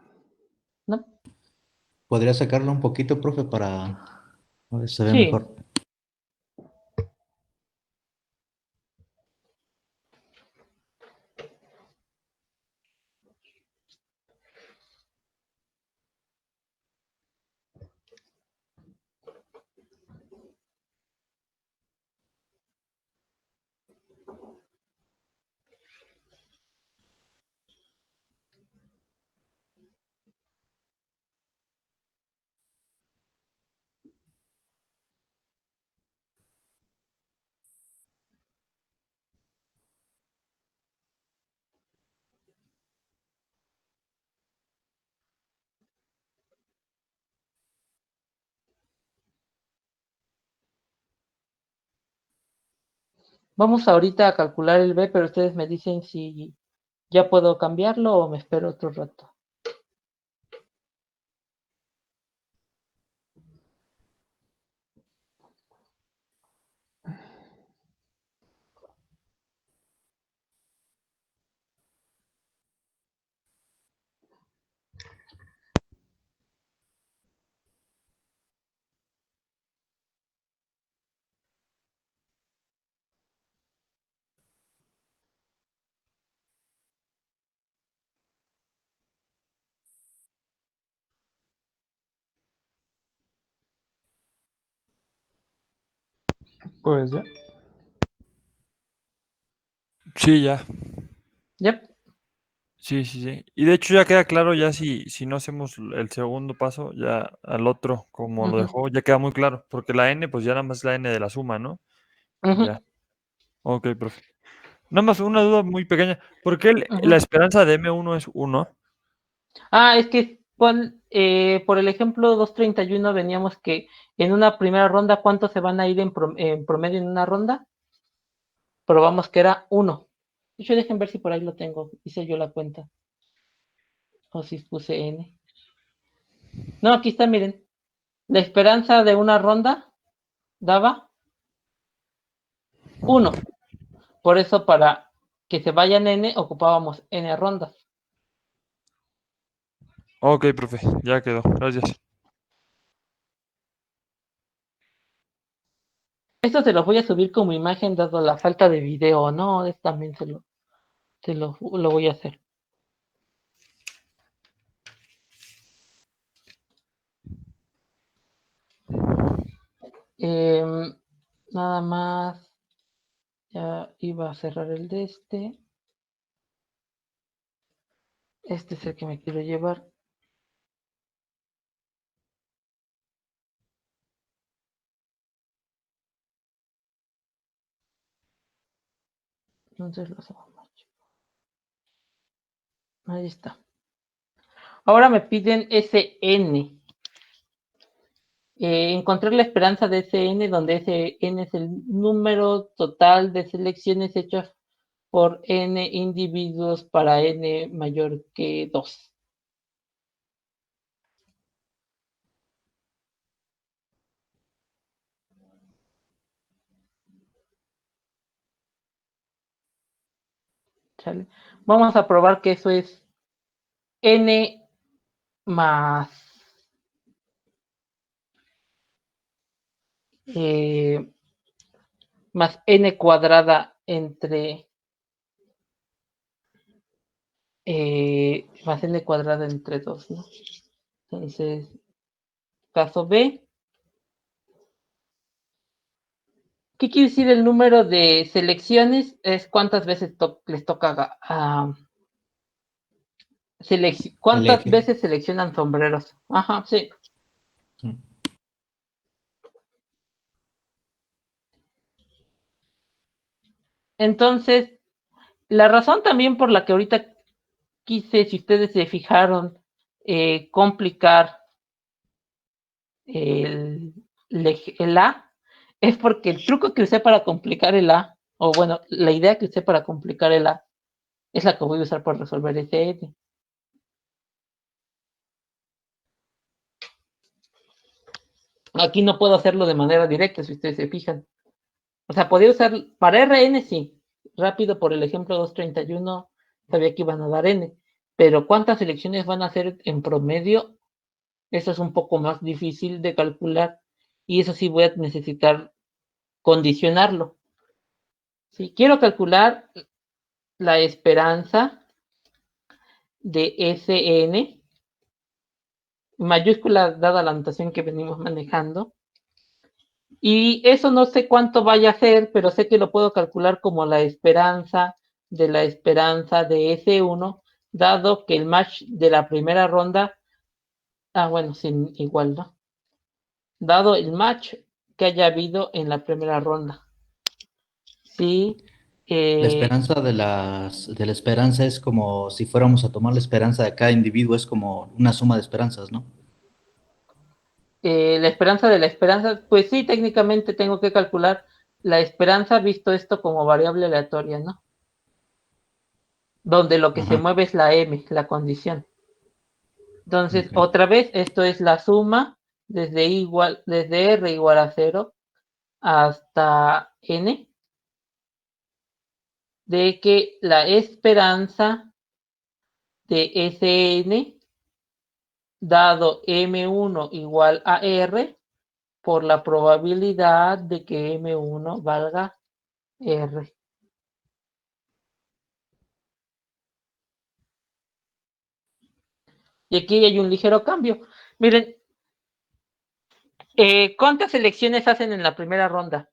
¿No?
¿Podría sacarlo un poquito, profe, para a ver si se ve
Sí.
mejor?
Vamos ahorita a calcular el B, pero ustedes me dicen si ya puedo cambiarlo o me espero otro rato.
Pues ya.
Sí, ya.
Yep.
Sí, sí, sí. Y de hecho ya queda claro ya si no hacemos el segundo paso, ya al otro, como lo
Ujú,
dejó, ya queda muy claro. Porque la N, pues ya nada más es la N de la suma, ¿no?
ujú,
Ya. Ok, profe. Nada más una duda muy pequeña. ¿Por qué la
ujú.
esperanza de M1 es 1?
Es que por el ejemplo 231 veníamos que en una primera ronda, ¿cuántos se van a ir en promedio en una ronda? Probamos que era 1. De hecho, dejen ver si por ahí lo tengo. Hice yo la cuenta. O si puse N. No, aquí está, miren. La esperanza de una ronda daba 1. Por eso para que se vayan N ocupábamos N rondas.
Ok, profe, ya quedó. Gracias.
Esto se los voy a subir como imagen dado la falta de video, ¿no? También lo voy a hacer. Nada más. Ya iba a cerrar el de este. Este es el que me quiero llevar. Entonces lo hacemos más chico. Ahí está. Ahora me piden SN. Encontré la esperanza de SN, donde SN es el número total de selecciones hechas por N individuos para N mayor que 2. ¿Sale? Vamos a probar que eso es N más eh, más N cuadrada entre más N cuadrada entre 2, ¿no? Entonces, caso B. ¿Qué quiere decir el número de selecciones? Es cuántas veces les toca ¿cuántas
Elegir.
veces seleccionan sombreros? Ajá, sí.
Sí.
Entonces, la razón también por la que ahorita quise, si ustedes se fijaron, complicar el, el A, es porque el truco que usé para complicar el A, o bueno, la idea que usé para complicar el A, es la que voy a usar para resolver ese N. Aquí no puedo hacerlo de manera directa, si ustedes se fijan. O sea, podía usar para RN, sí. Rápido, por el ejemplo 231, sabía que iban a dar N. Pero ¿cuántas selecciones van a hacer en promedio? Eso es un poco más difícil de calcular. Y eso sí voy a necesitar condicionarlo. Si quiero calcular la esperanza de SN, mayúscula dada la notación que venimos manejando, y eso no sé cuánto vaya a ser, pero sé que lo puedo calcular como la esperanza de S1, dado que el match de la primera ronda, bueno, sin igual, ¿no? Dado el match que haya habido en la primera ronda. Sí.
La
Eh,
esperanza de la esperanza es como si fuéramos a tomar la esperanza de cada individuo, es como una suma de esperanzas, ¿no?
la esperanza de la esperanza, pues sí, técnicamente tengo que calcular la esperanza ha visto esto como variable aleatoria, ¿no? Donde lo que se
Ajá.
mueve es la m, la condición. Entonces,
Ok.
otra vez, esto es la suma desde r igual a 0 hasta n, de que la esperanza de Sn dado m1 igual a r por la probabilidad de que m1 valga r. Y aquí hay un ligero cambio. Miren, ¿cuántas elecciones hacen en la primera ronda?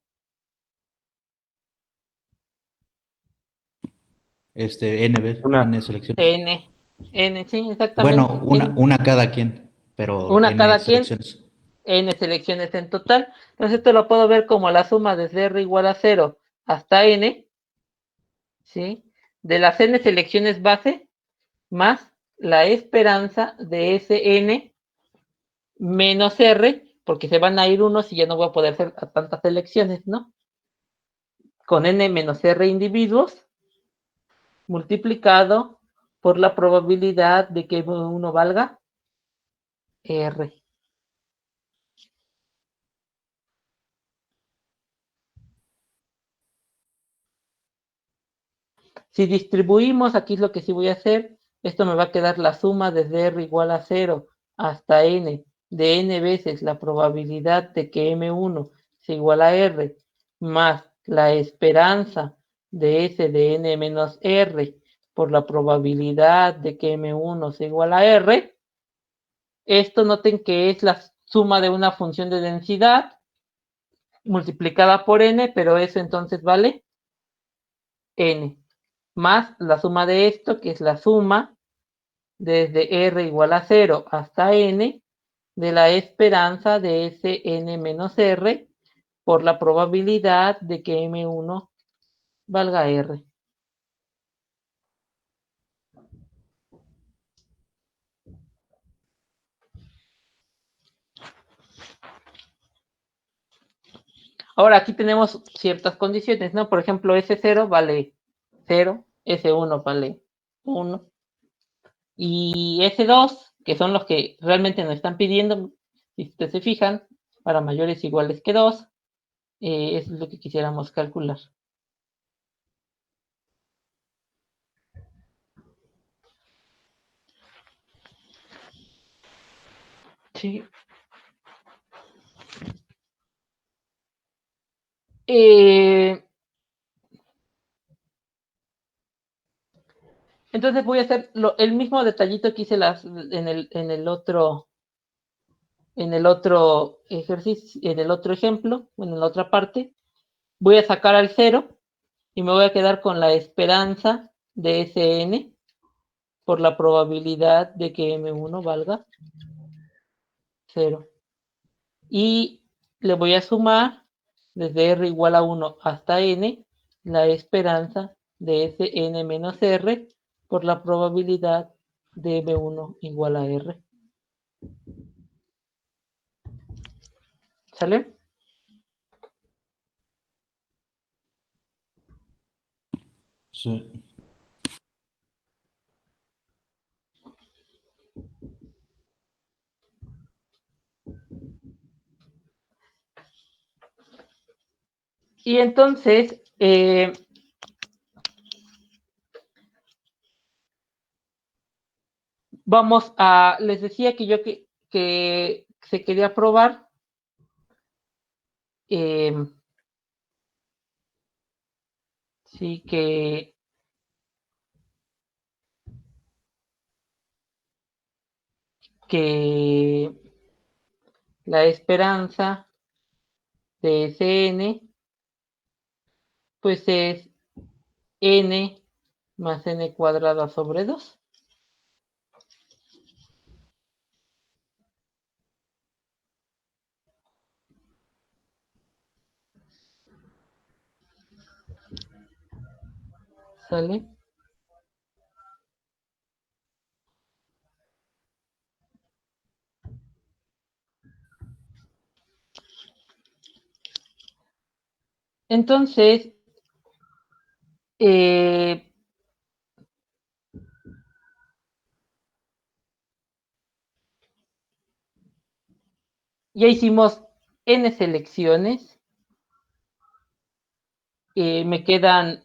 N veces,
Una.
N selecciones.
N, sí, exactamente.
Bueno, una cada quien, pero
Una
N
cada quien,
selecciones.
n selecciones en total. Entonces esto lo puedo ver como la suma desde r igual a 0 hasta n, ¿sí? De las n selecciones base más la esperanza de ese n menos r, porque se van a ir unos y ya no voy a poder hacer a tantas selecciones, ¿no? Con n menos r individuos multiplicado por la probabilidad de que uno valga r. Si distribuimos, aquí es lo que sí voy a hacer, esto me va a quedar la suma desde r igual a 0 hasta n de n veces la probabilidad de que m1 se iguala a r más la esperanza de s de n menos r por la probabilidad de que m1 se iguala a r. Esto noten que es la suma de una función de densidad multiplicada por n, pero eso entonces vale n, más la suma de esto, que es la suma desde r igual a 0 hasta n de la esperanza de ese n menos r por la probabilidad de que m1 valga r. Ahora aquí tenemos ciertas condiciones, ¿no? Por ejemplo, S0 vale 0, S1 vale 1 y S2, que son los que realmente nos están pidiendo, si ustedes se fijan, para mayores iguales que 2, eso es lo que quisiéramos calcular. Sí. Entonces voy a hacer el mismo detallito que hice en el otro ejercicio, en el otro ejemplo, en la otra parte. Voy a sacar al 0 y me voy a quedar con la esperanza de Sn por la probabilidad de que M1 valga 0. Y le voy a sumar desde R igual a 1 hasta N la esperanza de Sn menos R por la probabilidad de M1 igual a R. ¿Sale?
Sí.
Y entonces, les decía que yo que se quería probar sí que la esperanza de Sn pues es n más n cuadrada sobre 2. ¿Sale? Entonces, ya hicimos n selecciones. Me quedan,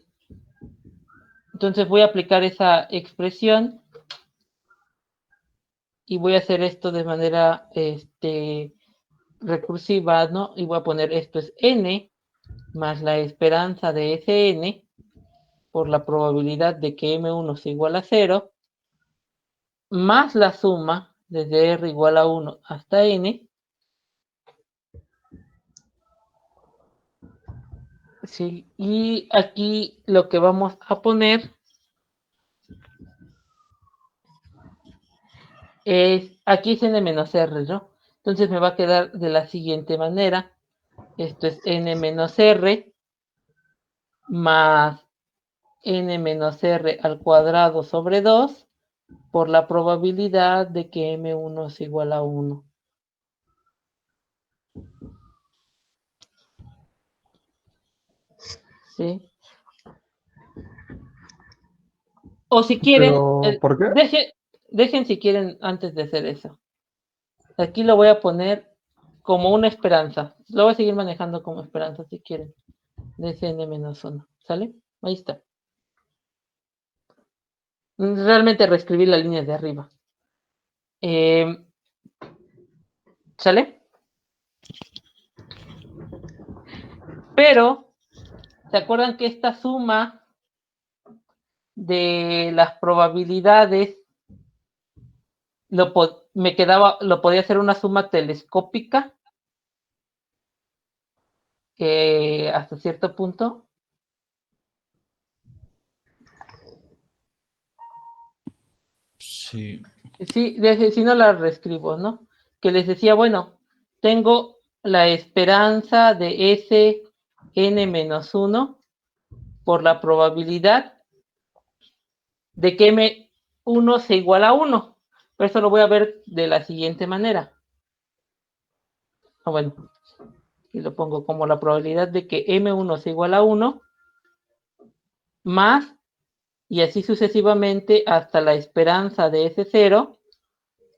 entonces voy a aplicar esa expresión y voy a hacer esto de manera recursiva, ¿no? Y voy a poner esto es n más la esperanza de ese n por la probabilidad de que m1 sea igual a 0, más la suma desde r igual a 1 hasta n. Sí, y aquí lo que vamos a poner es, aquí es n menos r, ¿no? Entonces me va a quedar de la siguiente manera. Esto es n menos r más n menos r al cuadrado sobre 2 por la probabilidad de que m1 es igual a 1. ¿Sí? O si quieren,
¿Pero por qué?
dejen si quieren antes de hacer eso. Aquí lo voy a poner como una esperanza. Lo voy a seguir manejando como esperanza si quieren. De ese n-1. ¿Sale? Ahí está. Realmente reescribí la línea de arriba. ¿Sale? Pero, ¿se acuerdan que esta suma de las probabilidades lo podía hacer una suma telescópica hasta cierto punto?
Sí.
Sí, si no la reescribo, ¿no? Que les decía, bueno, tengo la esperanza de ese n-1 por la probabilidad de que m1 sea igual a 1. Pero eso lo voy a ver de la siguiente manera. Bueno, y lo pongo como la probabilidad de que m1 sea igual a 1 más, y así sucesivamente hasta la esperanza de ese 0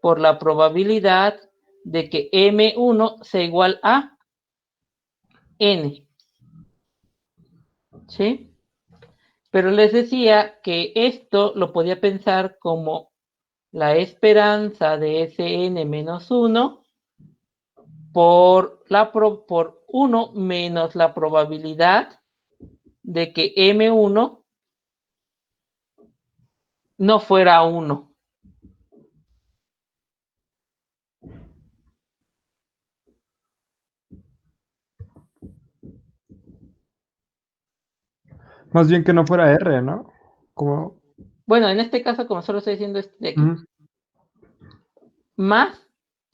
por la probabilidad de que m1 sea igual a n. ¿Sí? Pero les decía que esto lo podía pensar como la esperanza de ese n-1 por 1 menos la probabilidad de que m1 no fuera 1.
Más bien que no fuera R, ¿no? Como...
Bueno, en este caso, como solo estoy diciendo este de aquí, más,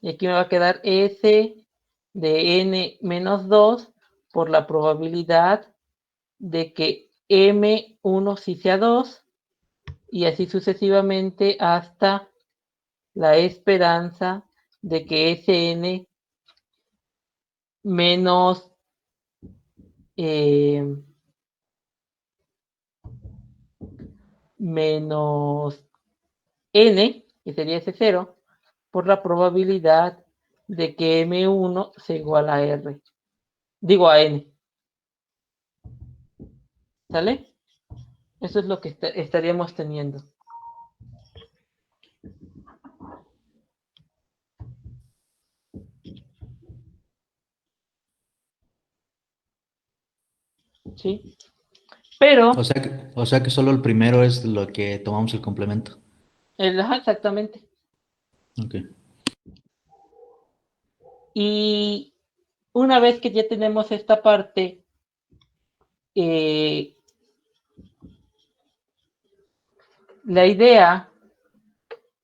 y aquí me va a quedar S de n-2 por la probabilidad de que m1 sí sea 2, y así sucesivamente hasta la esperanza de que Sn menos menos n, que sería ese 0, por la probabilidad de que m1 sea igual a r. Digo a n. ¿Sale? Eso es lo que estaríamos teniendo. ¿Sí? Pero,
O sea que solo el primero es lo que tomamos el complemento.
exactamente.
Ok.
Y una vez que ya tenemos esta parte, la idea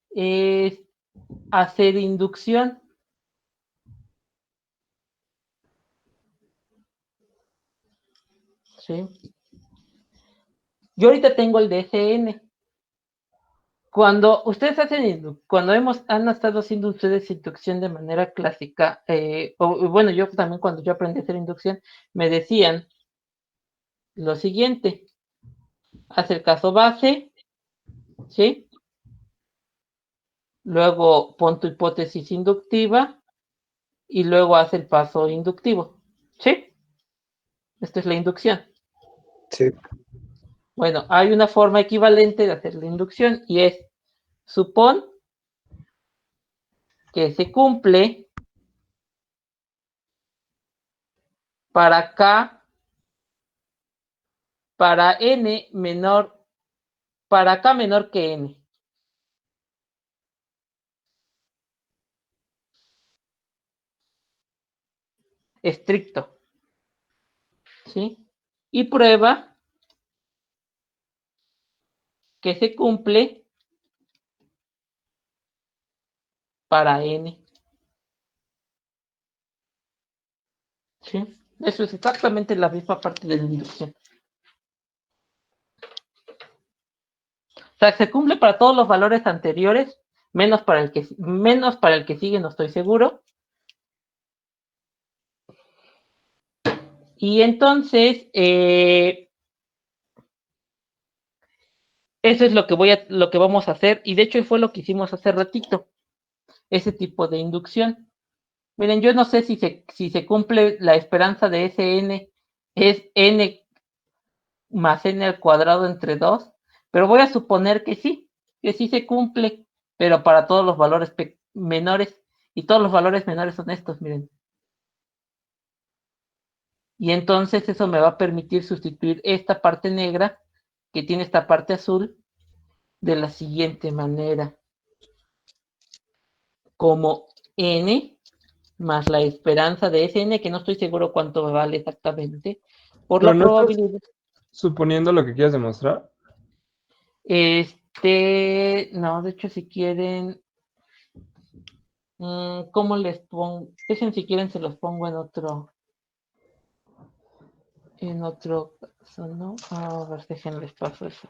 es hacer inducción. ¿Sí? Yo ahorita tengo el DSN. Cuando ustedes cuando han estado haciendo ustedes inducción de manera clásica, bueno, yo también cuando yo aprendí a hacer inducción, me decían lo siguiente. Hace el caso base, ¿sí? Luego pon tu hipótesis inductiva y luego hace el paso inductivo, ¿sí? Esto es la inducción.
Sí.
Bueno, hay una forma equivalente de hacer la inducción y es supón que se cumple para K, para N menor, para K menor que N. Estricto, ¿sí? Y prueba que se cumple para N. ¿Sí? Eso es exactamente la misma parte de la inducción. O sea, se cumple para todos los valores anteriores, menos para el que sigue, no estoy seguro. Y entonces, eso es lo que vamos a hacer. Y de hecho fue lo que hicimos hace ratito, ese tipo de inducción. Miren, yo no sé si se cumple la esperanza de ese n, es n más n al cuadrado entre 2, pero voy a suponer que sí se cumple, pero para todos los valores menores, y todos los valores menores son estos, miren. Y entonces eso me va a permitir sustituir esta parte negra que tiene esta parte azul de la siguiente manera. Como n más la esperanza de ese n, que no estoy seguro cuánto vale exactamente, por
Pero
la
no estás
probabilidad.
suponiendo lo que quieres demostrar.
No, de hecho, si quieren, ¿cómo les pongo? Dejen si quieren, se los pongo en otro caso, ¿no? A ver, déjenles paso eso.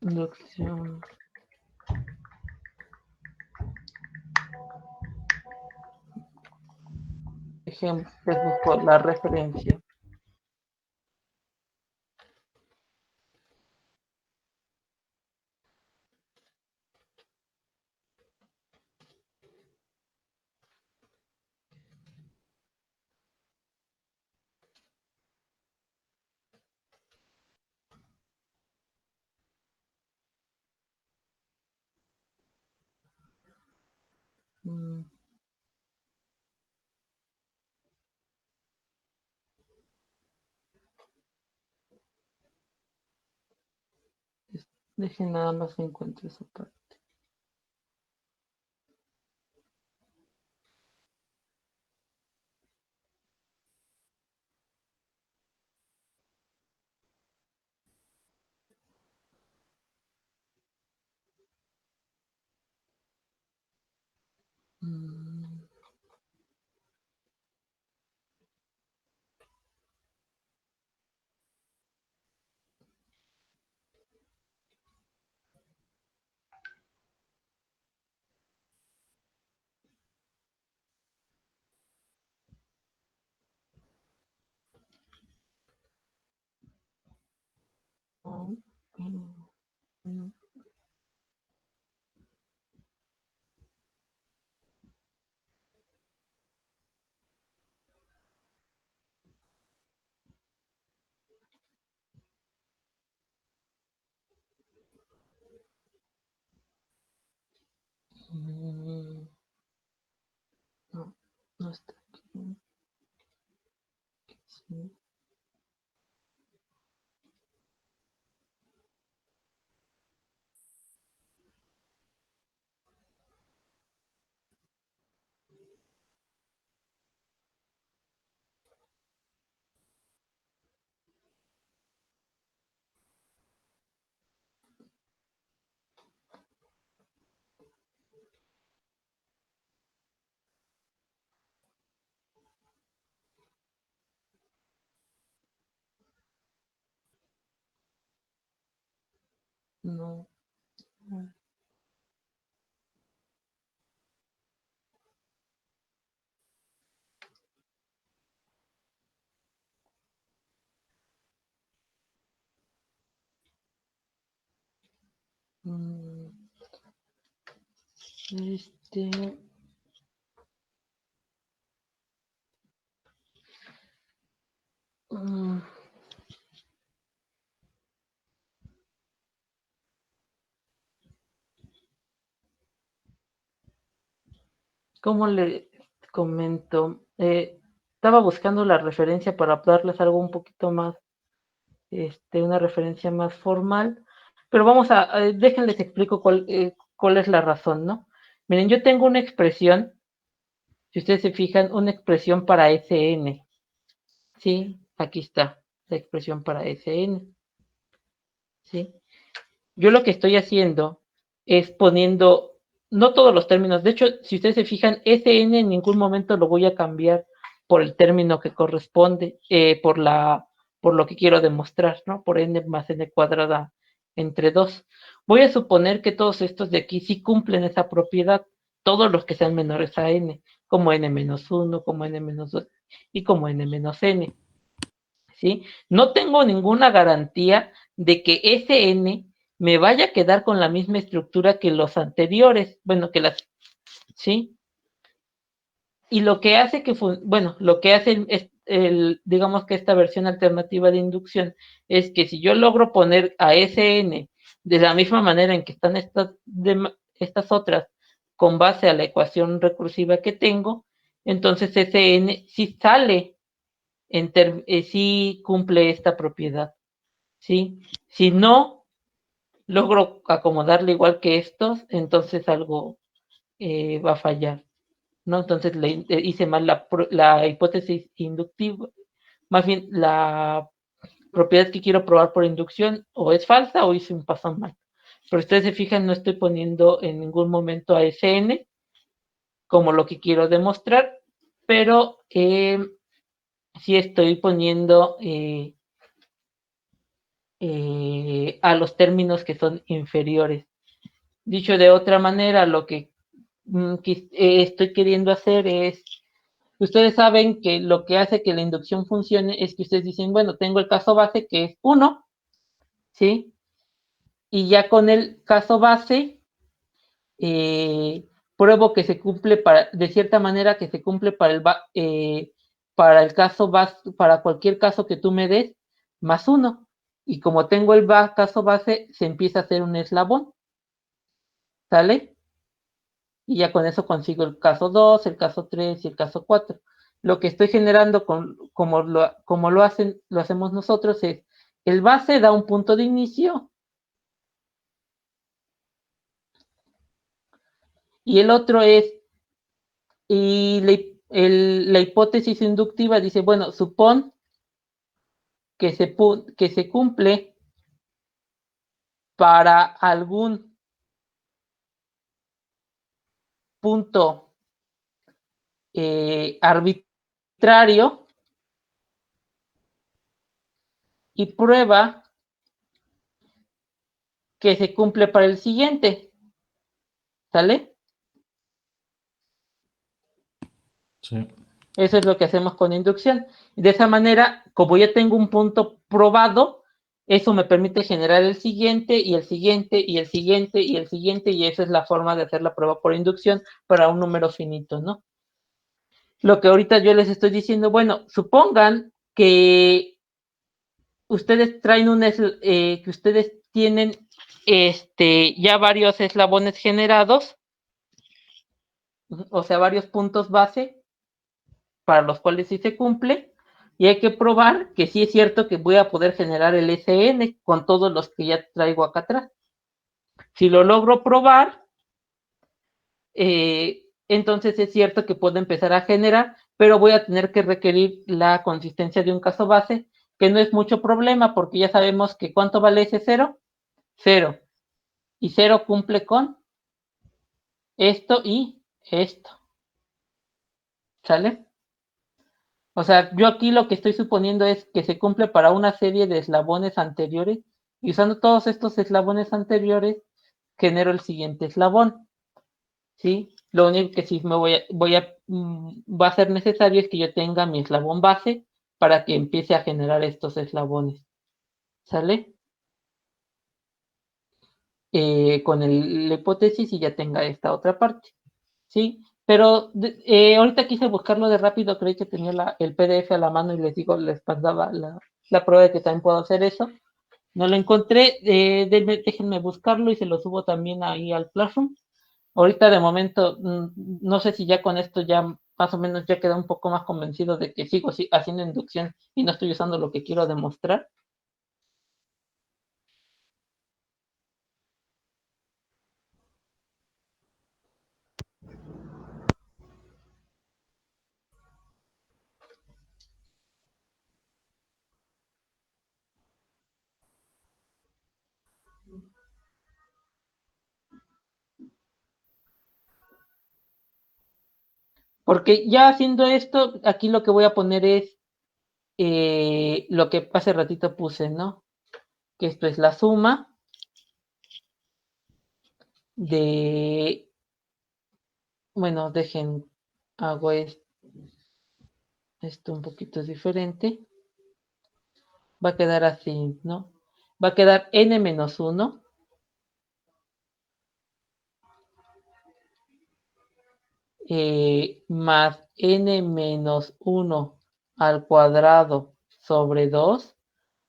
Inducción. Ejemplo, les busco la referencia. Mm, Dejen nada más encuentro esa parte. Mm, mm, mm, mm, No, no está aquí. Sí. No. Este. ¿Cómo le comento? Estaba buscando la referencia para darles algo un poquito más, una referencia más formal, pero vamos déjenles explico cuál es la razón, ¿no? Miren, yo tengo una expresión, si ustedes se fijan, una expresión para Sn, ¿sí? Aquí está la expresión para Sn, ¿sí? Yo lo que estoy haciendo es poniendo, no todos los términos, de hecho, si ustedes se fijan, Sn en ningún momento lo voy a cambiar por el término que corresponde, por lo que quiero demostrar, ¿no? Por n más n cuadrada entre 2. Voy a suponer que todos estos de aquí sí cumplen esa propiedad, todos los que sean menores a n, como n-1, como n-2 y como n-n, ¿sí? No tengo ninguna garantía de que Sn me vaya a quedar con la misma estructura que los anteriores, bueno, ¿sí? Y lo que hace lo que hace digamos que esta versión alternativa de inducción es que si yo logro poner a Sn de la misma manera en que están estas otras con base a la ecuación recursiva que tengo, entonces Sn sí sale, sí cumple esta propiedad, ¿sí? Si no logro acomodarle igual que estos, entonces algo va a fallar, ¿no? Entonces hice mal la hipótesis inductiva, más bien la propiedad que quiero probar por inducción o es falsa o hice un paso mal. Pero ustedes se fijan, no estoy poniendo en ningún momento a Sn como lo que quiero demostrar, pero sí estoy poniendo a los términos que son inferiores. Dicho de otra manera, lo que estoy queriendo hacer es, ustedes saben que lo que hace que la inducción funcione es que ustedes dicen, bueno, tengo el caso base que es 1, ¿sí? Y ya con el caso base, pruebo que se cumple de cierta manera que se cumple para el caso base, para cualquier caso que tú me des, más 1. Y como tengo el caso base, se empieza a hacer un eslabón, ¿sale? Y ya con eso consigo el caso 2, el caso 3 y el caso 4. Lo que estoy generando como lo hacemos nosotros es, el base da un punto de inicio y el otro es, y la hipótesis inductiva dice, bueno, supón que se cumple para algún punto arbitrario y prueba que se cumple para el siguiente, ¿sale?
Sí.
Eso es lo que hacemos con inducción. De esa manera, como ya tengo un punto probado, eso me permite generar el siguiente y el siguiente y el siguiente y el siguiente, y esa es la forma de hacer la prueba por inducción para un número finito, ¿no? Lo que ahorita yo les estoy diciendo, bueno, supongan que ustedes traen que ustedes tienen ya varios eslabones generados, o sea, varios puntos base para los cuales sí se cumple, y hay que probar que sí es cierto que voy a poder generar el Sn con todos los que ya traigo acá atrás. Si lo logro probar, entonces es cierto que puedo empezar a generar, pero voy a tener que requerir la consistencia de un caso base, que no es mucho problema, porque ya sabemos que ¿cuánto vale ese 0? 0. Y 0 cumple con esto y esto. ¿Sale? O sea, yo aquí lo que estoy suponiendo es que se cumple para una serie de eslabones anteriores, y usando todos estos eslabones anteriores, genero el siguiente eslabón, ¿sí? Lo único que sí va a ser necesario es que yo tenga mi eslabón base para que empiece a generar estos eslabones, ¿sale? con la hipótesis y ya tenga esta otra parte, ¿sí? Pero ahorita quise buscarlo de rápido, creí que tenía el PDF a la mano y les digo, les pasaba la prueba de que también puedo hacer eso. No lo encontré, déjenme buscarlo y se lo subo también ahí al Classroom. Ahorita de momento, no sé si ya con esto ya más o menos ya queda un poco más convencido de que sigo haciendo inducción y no estoy usando lo que quiero demostrar. Porque ya haciendo esto, aquí lo que voy a poner es lo que hace ratito puse, ¿no? Que esto es la suma de, bueno, hago esto un poquito diferente. Va a quedar así, ¿no? Va a quedar n-1 más n-1 al cuadrado sobre 2,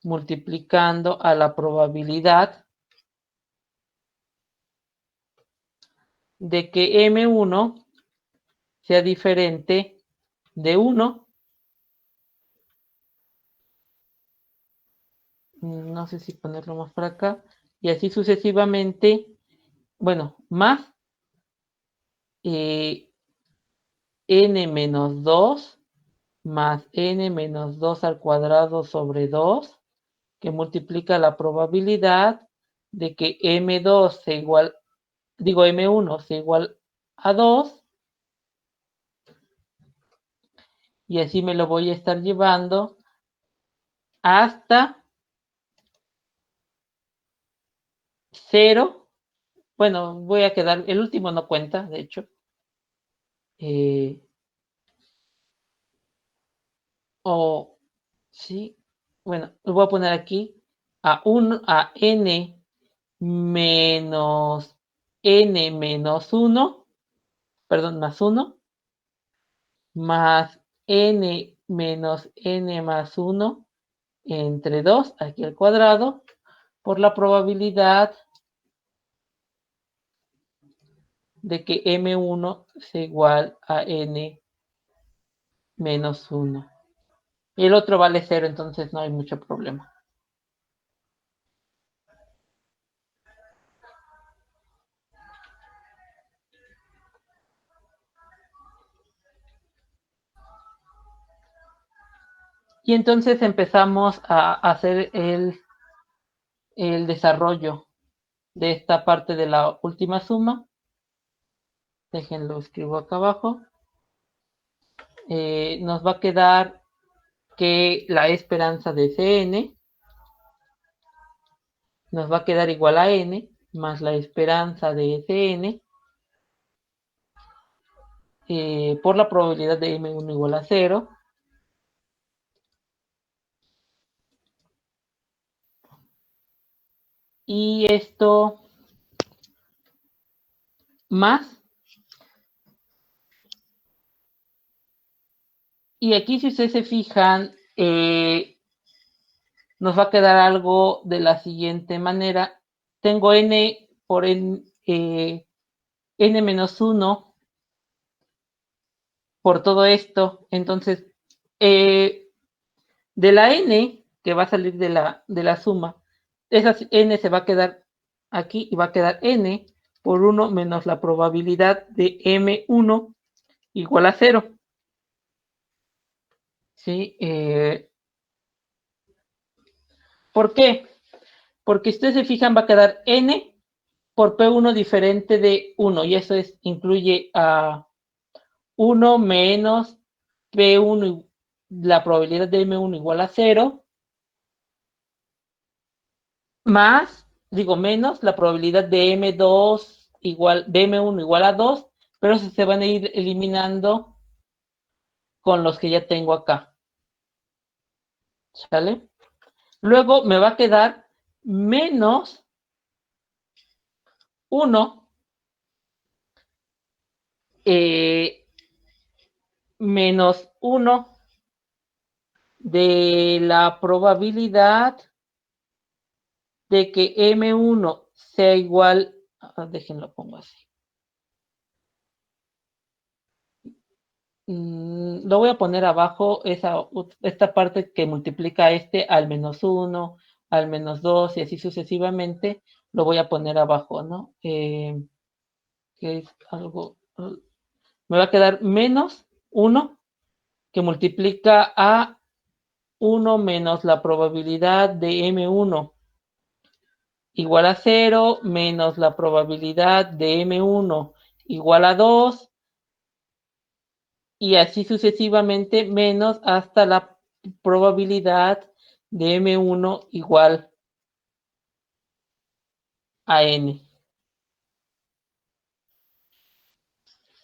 multiplicando a la probabilidad de que m1 sea diferente de 1. No sé si ponerlo más para acá. Y así sucesivamente, bueno, más n-2 más n-2 al cuadrado sobre 2, que multiplica la probabilidad de que m2 sea igual, digo m1 sea igual a 2, y así me lo voy a estar llevando hasta 0. Bueno, voy a quedar, el último no cuenta, de hecho. Sí, bueno, lo voy a poner aquí a n menos n menos 1, perdón, más 1, más n menos n más 1 entre 2, aquí al cuadrado, por la probabilidad de que m1 sea igual a n menos 1. Y el otro vale 0, entonces no hay mucho problema. Y entonces empezamos a hacer el desarrollo de esta parte de la última suma. Déjenlo, escribo acá abajo. Nos va a quedar que la esperanza de Cn nos va a quedar igual a n más la esperanza de Cn por la probabilidad de m1 igual a 0. Y esto más. Y aquí, si ustedes se fijan, nos va a quedar algo de la siguiente manera. Tengo n por n menos 1 por todo esto. Entonces, de la n que va a salir de la suma, esa n se va a quedar aquí y va a quedar n por 1 menos la probabilidad de m1 igual a 0. ¿Sí? ¿Por qué? Porque si ustedes se fijan, va a quedar n por P1 diferente de 1, y eso incluye a 1 menos P1, la probabilidad de M1 igual a 0, más, menos la probabilidad de M2 de M1 igual a 2, pero se van a ir eliminando con los que ya tengo acá. ¿Sale? Luego me va a quedar menos 1 menos 1 de la probabilidad de que M1 sea igual, déjenlo pongo así. Lo voy a poner abajo, esta parte que multiplica al menos 1, al menos 2 y así sucesivamente, lo voy a poner abajo, ¿no? Que es algo, me va a quedar menos 1 que multiplica a 1 menos la probabilidad de M1 igual a 0 menos la probabilidad de M1 igual a 2 y así sucesivamente menos hasta la probabilidad de M1 igual a N.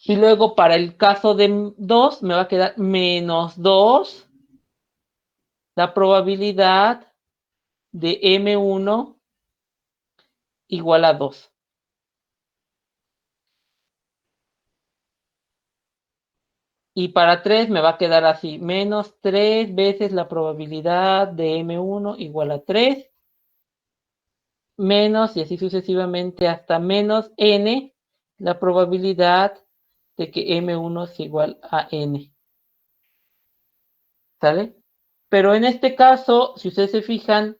Y luego para el caso de 2 me va a quedar menos 2 la probabilidad de M1 igual a 2. Y para 3 me va a quedar así, menos 3 veces la probabilidad de M1 igual a 3, menos y así sucesivamente hasta menos N la probabilidad de que M1 es igual a N. ¿Sale? Pero en este caso, si ustedes se fijan,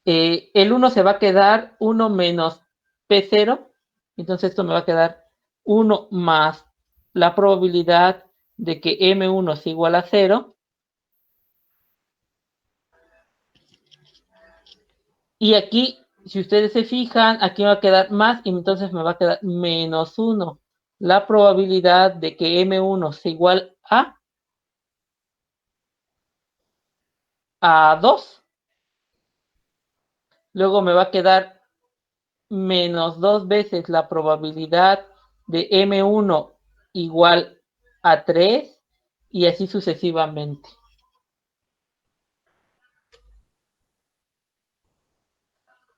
el 1 se va a quedar 1 menos P0, entonces esto me va a quedar 1 más la probabilidad de que M1 es igual a 0. Y aquí, si ustedes se fijan, aquí me va a quedar más y entonces me va a quedar menos 1. La probabilidad de que M1 sea igual a 2. Luego me va a quedar menos 2 veces la probabilidad de M1 igual a 3 y así sucesivamente.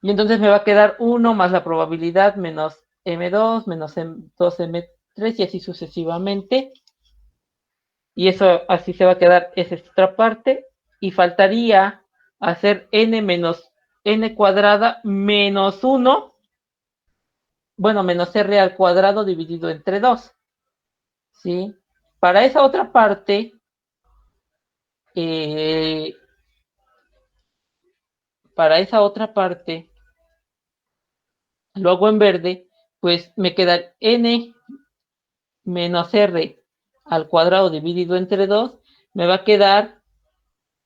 Y entonces me va a quedar 1 más la probabilidad menos M2 menos M2 M3 y así sucesivamente. Y eso así se va a quedar esa otra parte. Y faltaría hacer n menos n cuadrada menos 1. Bueno, menos r al cuadrado dividido entre 2. ¿Sí? Para esa otra parte, lo hago en verde, pues me queda n menos r al cuadrado dividido entre 2, me va a quedar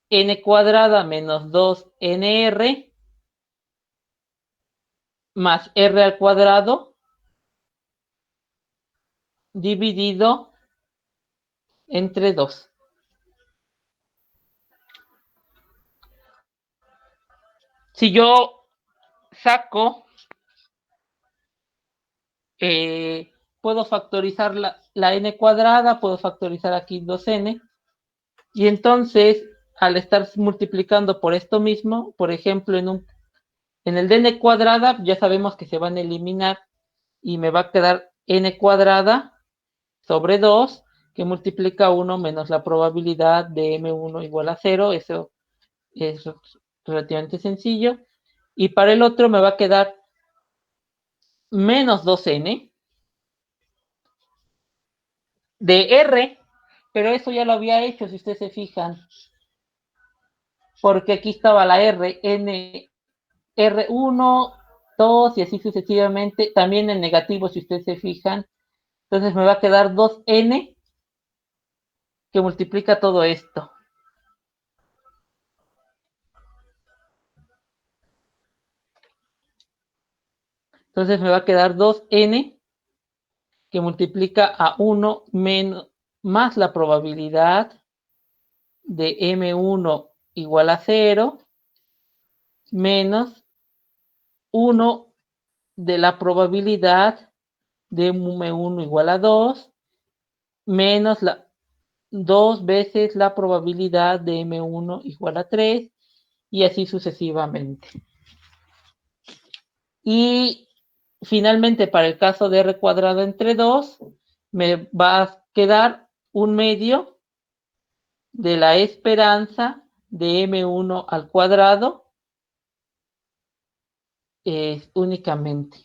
n cuadrada menos 2nr más r al cuadrado dividido entre 2. Si yo saco, puedo factorizar la n cuadrada, puedo factorizar aquí 2n, y entonces, al estar multiplicando por esto mismo, por ejemplo, en el de n cuadrada, ya sabemos que se van a eliminar, y me va a quedar n cuadrada sobre 2, que multiplica 1 menos la probabilidad de M1 igual a 0, eso es relativamente sencillo. Y para el otro me va a quedar menos 2n de r, pero eso ya lo había hecho, si ustedes se fijan, porque aquí estaba la r, R1, 2 y así sucesivamente, también en negativo si ustedes se fijan. Entonces me va a quedar 2n que multiplica todo esto. Entonces me va a quedar 2n que multiplica a 1 menos, más la probabilidad de M1 igual a 0 menos 1 de la probabilidad de M1 igual a 2 menos 2 veces la probabilidad de M1 igual a 3 y así sucesivamente. Y finalmente, para el caso de r cuadrado entre 2, me va a quedar un medio de la esperanza de m1 al cuadrado únicamente.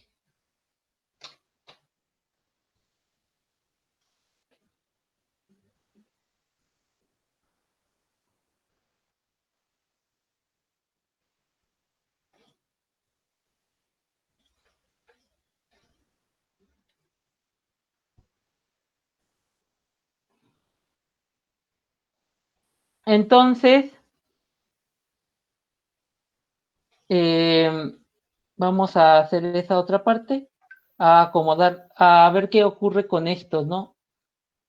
Entonces, vamos a hacer esa otra parte, a acomodar, a ver qué ocurre con esto, ¿no?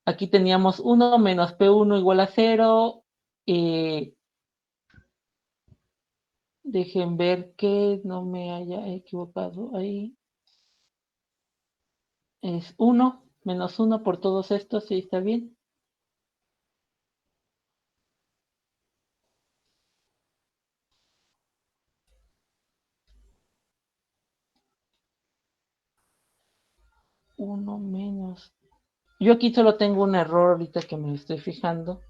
Aquí teníamos 1 menos P1 igual a 0. Dejen ver que no me haya equivocado ahí. Es 1 menos 1 por todos estos, sí, está bien. Uno menos. Yo aquí solo tengo un error ahorita que me estoy fijando.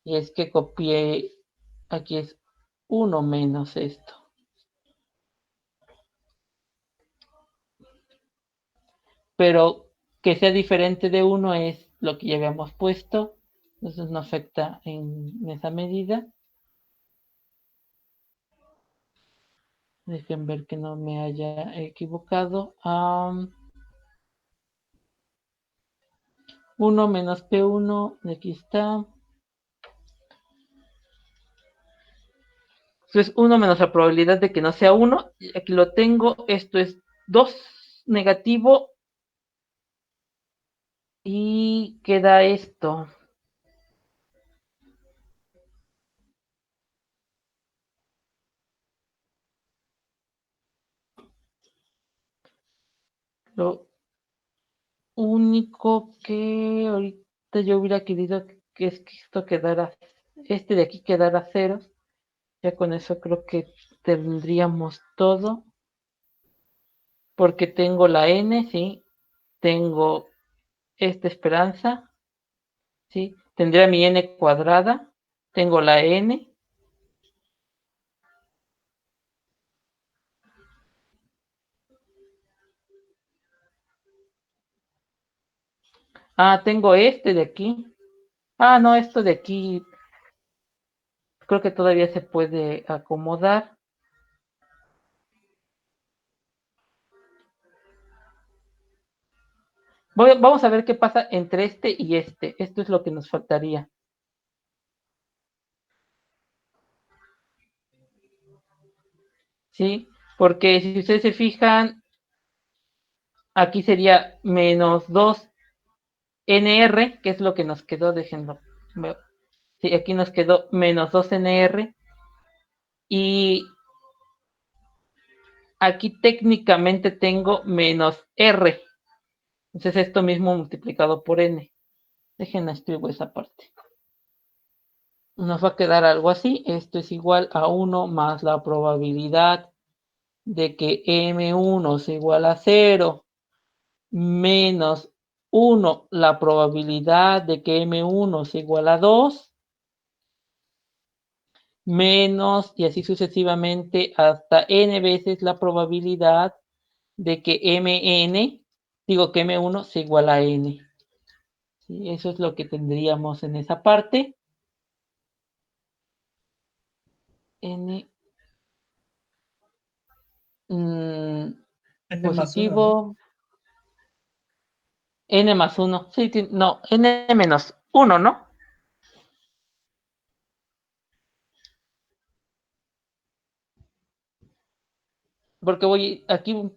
Y es que copié. Aquí es 1 menos esto. Pero que sea diferente de 1 es lo que ya habíamos puesto. Entonces no afecta en esa medida. Dejen ver que no me haya equivocado. 1 menos P1, aquí está. Entonces 1 menos la probabilidad de que no sea 1. Aquí lo tengo. Esto es 2 negativo. Y queda esto. Lo único que ahorita yo hubiera querido que es que esto quedara, este de aquí quedara 0. Ya con eso creo que tendríamos todo. Porque tengo la n, sí. Tengo esta esperanza, sí. Tendría mi n cuadrada. Tengo la n. Tengo este de aquí. No, esto de aquí creo que todavía se puede acomodar. Vamos a ver qué pasa entre este y este. Esto es lo que nos faltaría. ¿Sí? Porque si ustedes se fijan, aquí sería menos 2nr, que es lo que nos quedó, déjenlo. Sí, aquí nos quedó menos 2nr. Y aquí técnicamente tengo menos r. Entonces esto mismo multiplicado por n. Déjenme escribo esa parte. Nos va a quedar algo así. Esto es igual a 1 más la probabilidad de que m1 es igual a 0 menos 1 la probabilidad de que m1 es igual a 2 menos y así sucesivamente hasta n veces la probabilidad de que que m1 es igual a n. ¿Sí? Eso es lo que tendríamos en esa parte. N positivo. N más 1. Sí, no, n menos 1, ¿no? Porque aquí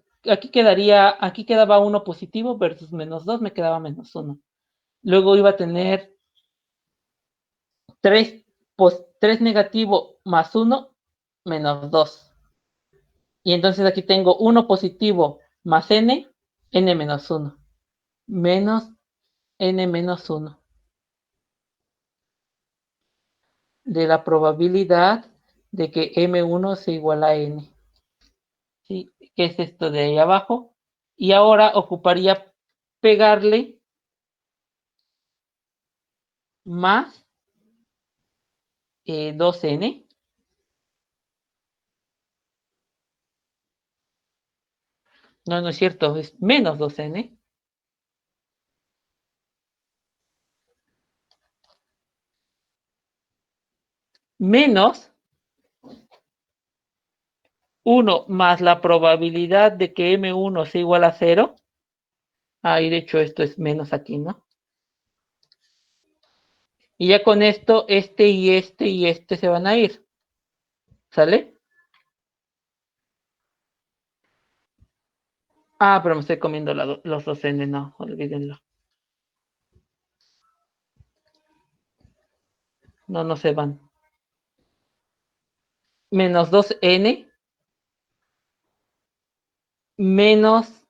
quedaba 1 positivo versus menos 2, me quedaba menos 1. Luego iba a tener 3 negativo más 1 menos 2. Y entonces aquí tengo 1 positivo más n menos 1. Menos n menos 1. De la probabilidad de que m1 sea igual a n. ¿Sí? ¿Qué es esto de ahí abajo? Y ahora ocuparía pegarle más 2n. No, no es cierto, es menos 2n. Menos 1 más la probabilidad de que M1 sea igual a 0. Y de hecho esto es menos aquí, ¿no? Y ya con esto, este y este se van a ir. ¿Sale? Pero me estoy comiendo los 2n, no, olvídenlo. No, no se van. Menos 2n menos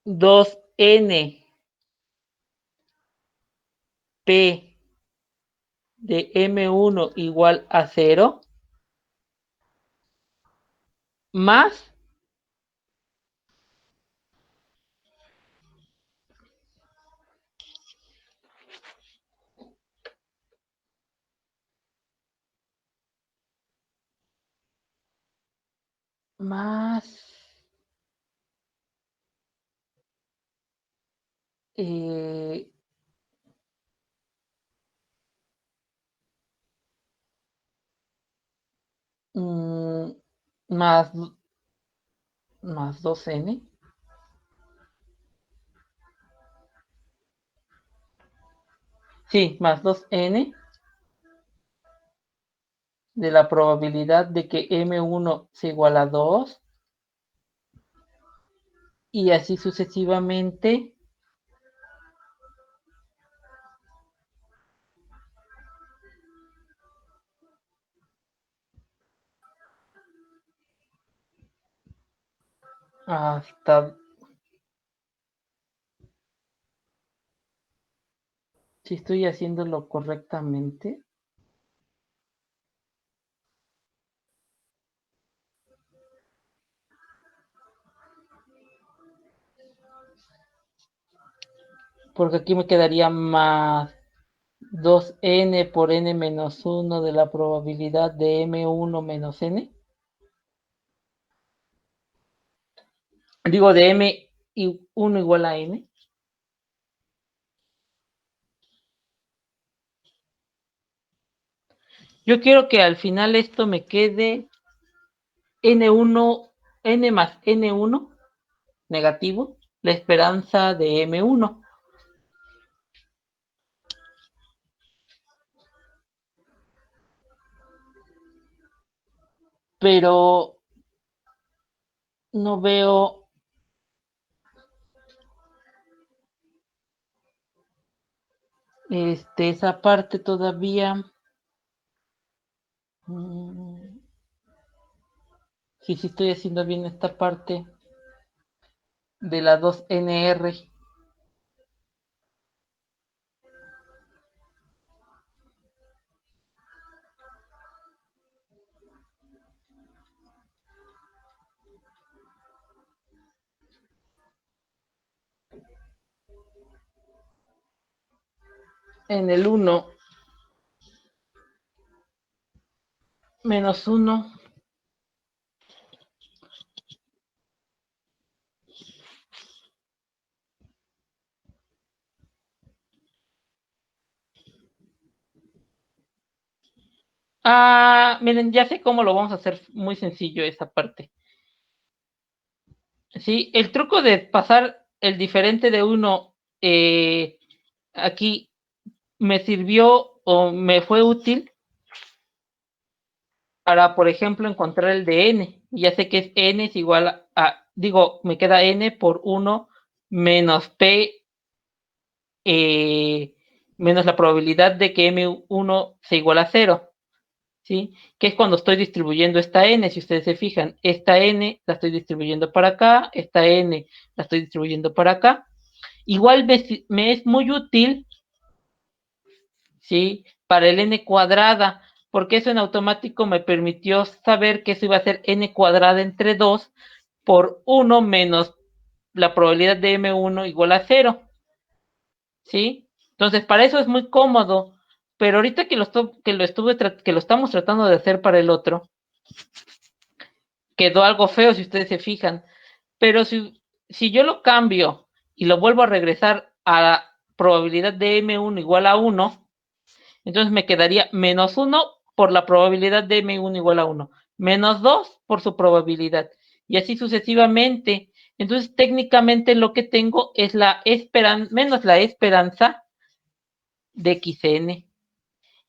2n p de M1 igual a 0 más eh, mm, más 2n. Sí, más 2n de la probabilidad de que M1 sea igual a 2 y así sucesivamente hasta, si estoy haciéndolo correctamente, porque aquí me quedaría más 2n por n menos 1 de la probabilidad de M1 menos n. Digo, de M1 igual a n. Yo quiero que al final esto me quede n1, n más n1 negativo, la esperanza de M1. Pero no veo esa parte todavía. Sí, estoy haciendo bien esta parte de la 2nr. En el 1 menos 1 miren, ya sé cómo lo vamos a hacer muy sencillo esa parte. Sí, el truco de pasar el diferente de 1 aquí me sirvió o me fue útil para, por ejemplo, encontrar el de n. Ya sé que n es igual digo, me queda n por 1 menos p menos la probabilidad de que M1 sea igual a 0. ¿Sí? Que es cuando estoy distribuyendo esta n, si ustedes se fijan, esta n la estoy distribuyendo para acá, esta n la estoy distribuyendo para acá. Igual me es muy útil, ¿sí? Para el n cuadrada, porque eso en automático me permitió saber que eso iba a ser n cuadrada entre 2 por 1 menos la probabilidad de M1 igual a 0. ¿Sí? Entonces, para eso es muy cómodo, pero ahorita que lo estamos tratando de hacer para el otro, quedó algo feo si ustedes se fijan. Pero si yo lo cambio y lo vuelvo a regresar a la probabilidad de M1 igual a 1, entonces me quedaría menos 1 por la probabilidad de M1 igual a 1, menos 2 por su probabilidad, y así sucesivamente. Entonces, técnicamente lo que tengo es menos la esperanza de xn.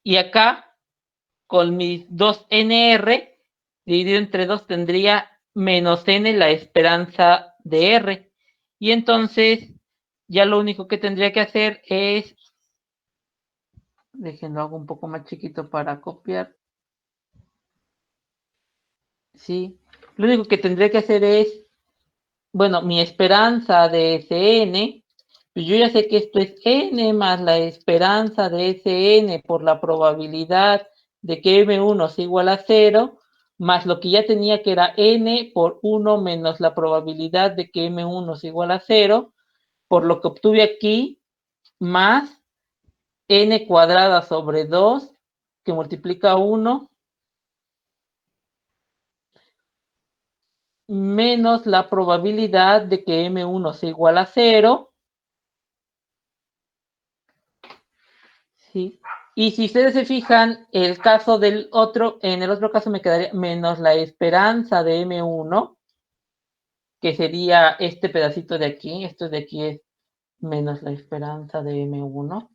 Y acá, con mis 2nr, dividido entre 2, tendría menos n la esperanza de r. Y entonces, ya lo único que tendría que hacer es, déjenlo hago un poco más chiquito para copiar. Sí, lo único que tendría que hacer es, bueno, mi esperanza de Sn, pues yo ya sé que esto es n más la esperanza de Sn por la probabilidad de que M1 es igual a 0, más lo que ya tenía que era n por 1 menos la probabilidad de que M1 es igual a 0, por lo que obtuve aquí, más n cuadrada sobre 2, que multiplica 1, menos la probabilidad de que M1 sea igual a 0. ¿Sí? Y si ustedes se fijan, el caso del otro, en el otro caso me quedaría menos la esperanza de M1, que sería este pedacito de aquí. Esto de aquí es menos la esperanza de M1.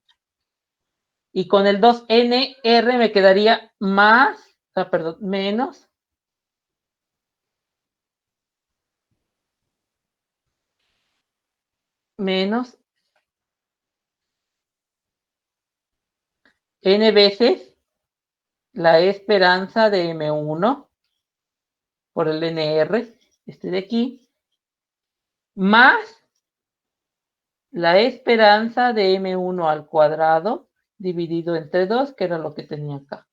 Y con el 2nr me quedaría más, perdón, menos n veces la esperanza de M1 por el nr, este de aquí, más la esperanza de M1 al cuadrado dividido entre 2, que era lo que tenía acá.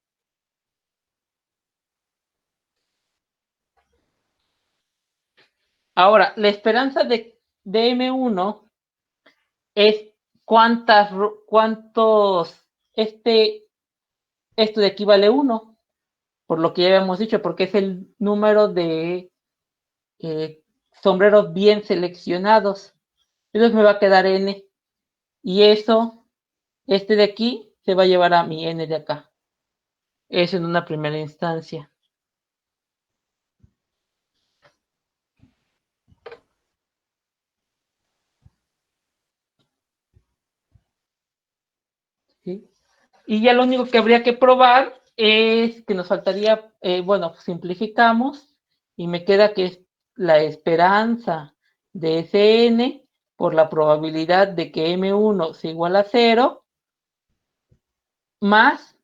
Ahora, la esperanza de M1 es esto de aquí vale 1, por lo que ya habíamos dicho, porque es el número de sombreros bien seleccionados. Entonces me va a quedar n, y eso, este de aquí, se va a llevar a mi n de acá. Eso en una primera instancia. ¿Sí? Y ya lo único que habría que probar es que nos faltaría, bueno, simplificamos y me queda que es la esperanza de Sn por la probabilidad de que M1 sea igual a 0 más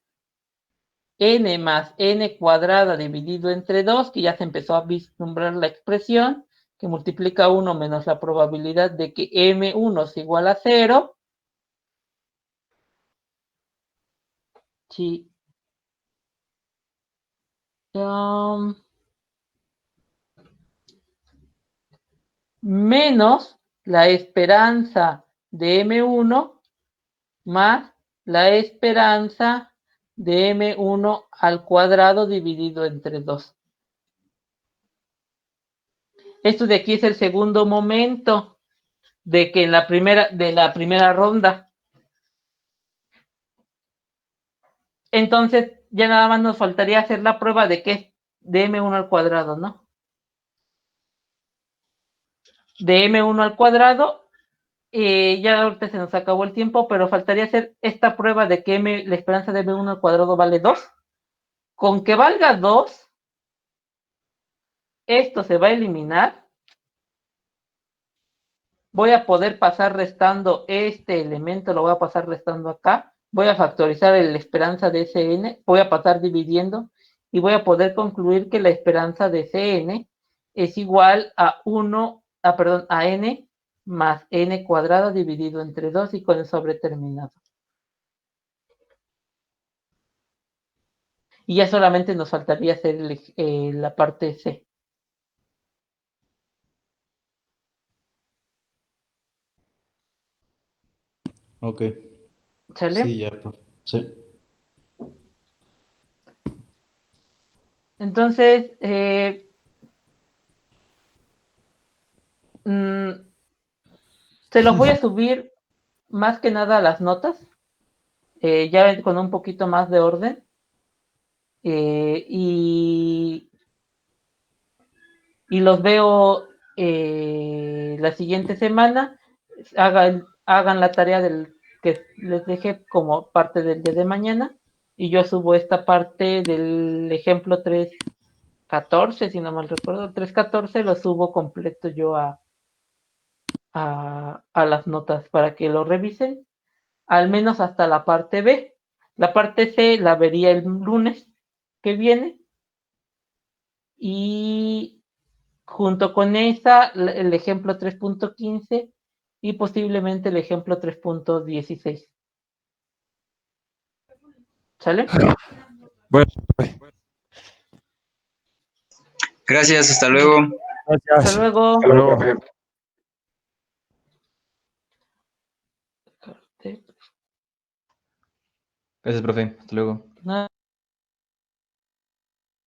n más n cuadrada dividido entre 2, que ya se empezó a vislumbrar la expresión, que multiplica 1 menos la probabilidad de que M1 sea igual a 0. Sí. Menos la esperanza de M1 más la esperanza de M1 al cuadrado dividido entre 2. Esto de aquí es el segundo momento de que de la primera ronda. Entonces, ya nada más nos faltaría hacer la prueba de que es de M1 al cuadrado, ¿no? De M1 al cuadrado, ya ahorita se nos acabó el tiempo, pero faltaría hacer esta prueba de que la esperanza de M1 al cuadrado vale 2. Con que valga 2, esto se va a eliminar. Voy a poder pasar restando este elemento, lo voy a pasar restando acá. Voy a factorizar la esperanza de Sn, voy a pasar dividiendo y voy a poder concluir que la esperanza de Cn es igual a a n más n cuadrado dividido entre 2, y con el sobre terminado. y ya solamente nos faltaría hacer la parte C.
Ok.
¿Sale?
Sí, ya, profe. Sí.
Entonces, se los voy a subir más que nada a las notas, ya con un poquito más de orden. Y los veo la siguiente semana. Hagan la tarea que les dejé como parte del día de mañana. Y yo subo esta parte del ejemplo 3.14, si no mal recuerdo. 3.14 lo subo completo yo a las notas para que lo revisen, al menos hasta la parte B. La parte C la vería el lunes que viene y junto con esa el ejemplo 3.15 y posiblemente el ejemplo 3.16. ¿Sale?
Bueno,
Gracias, hasta luego.
Hasta
gracias.
luego.
Hasta luego,
Luego.
profe.
Gracias, profe. Hasta luego.
Nada.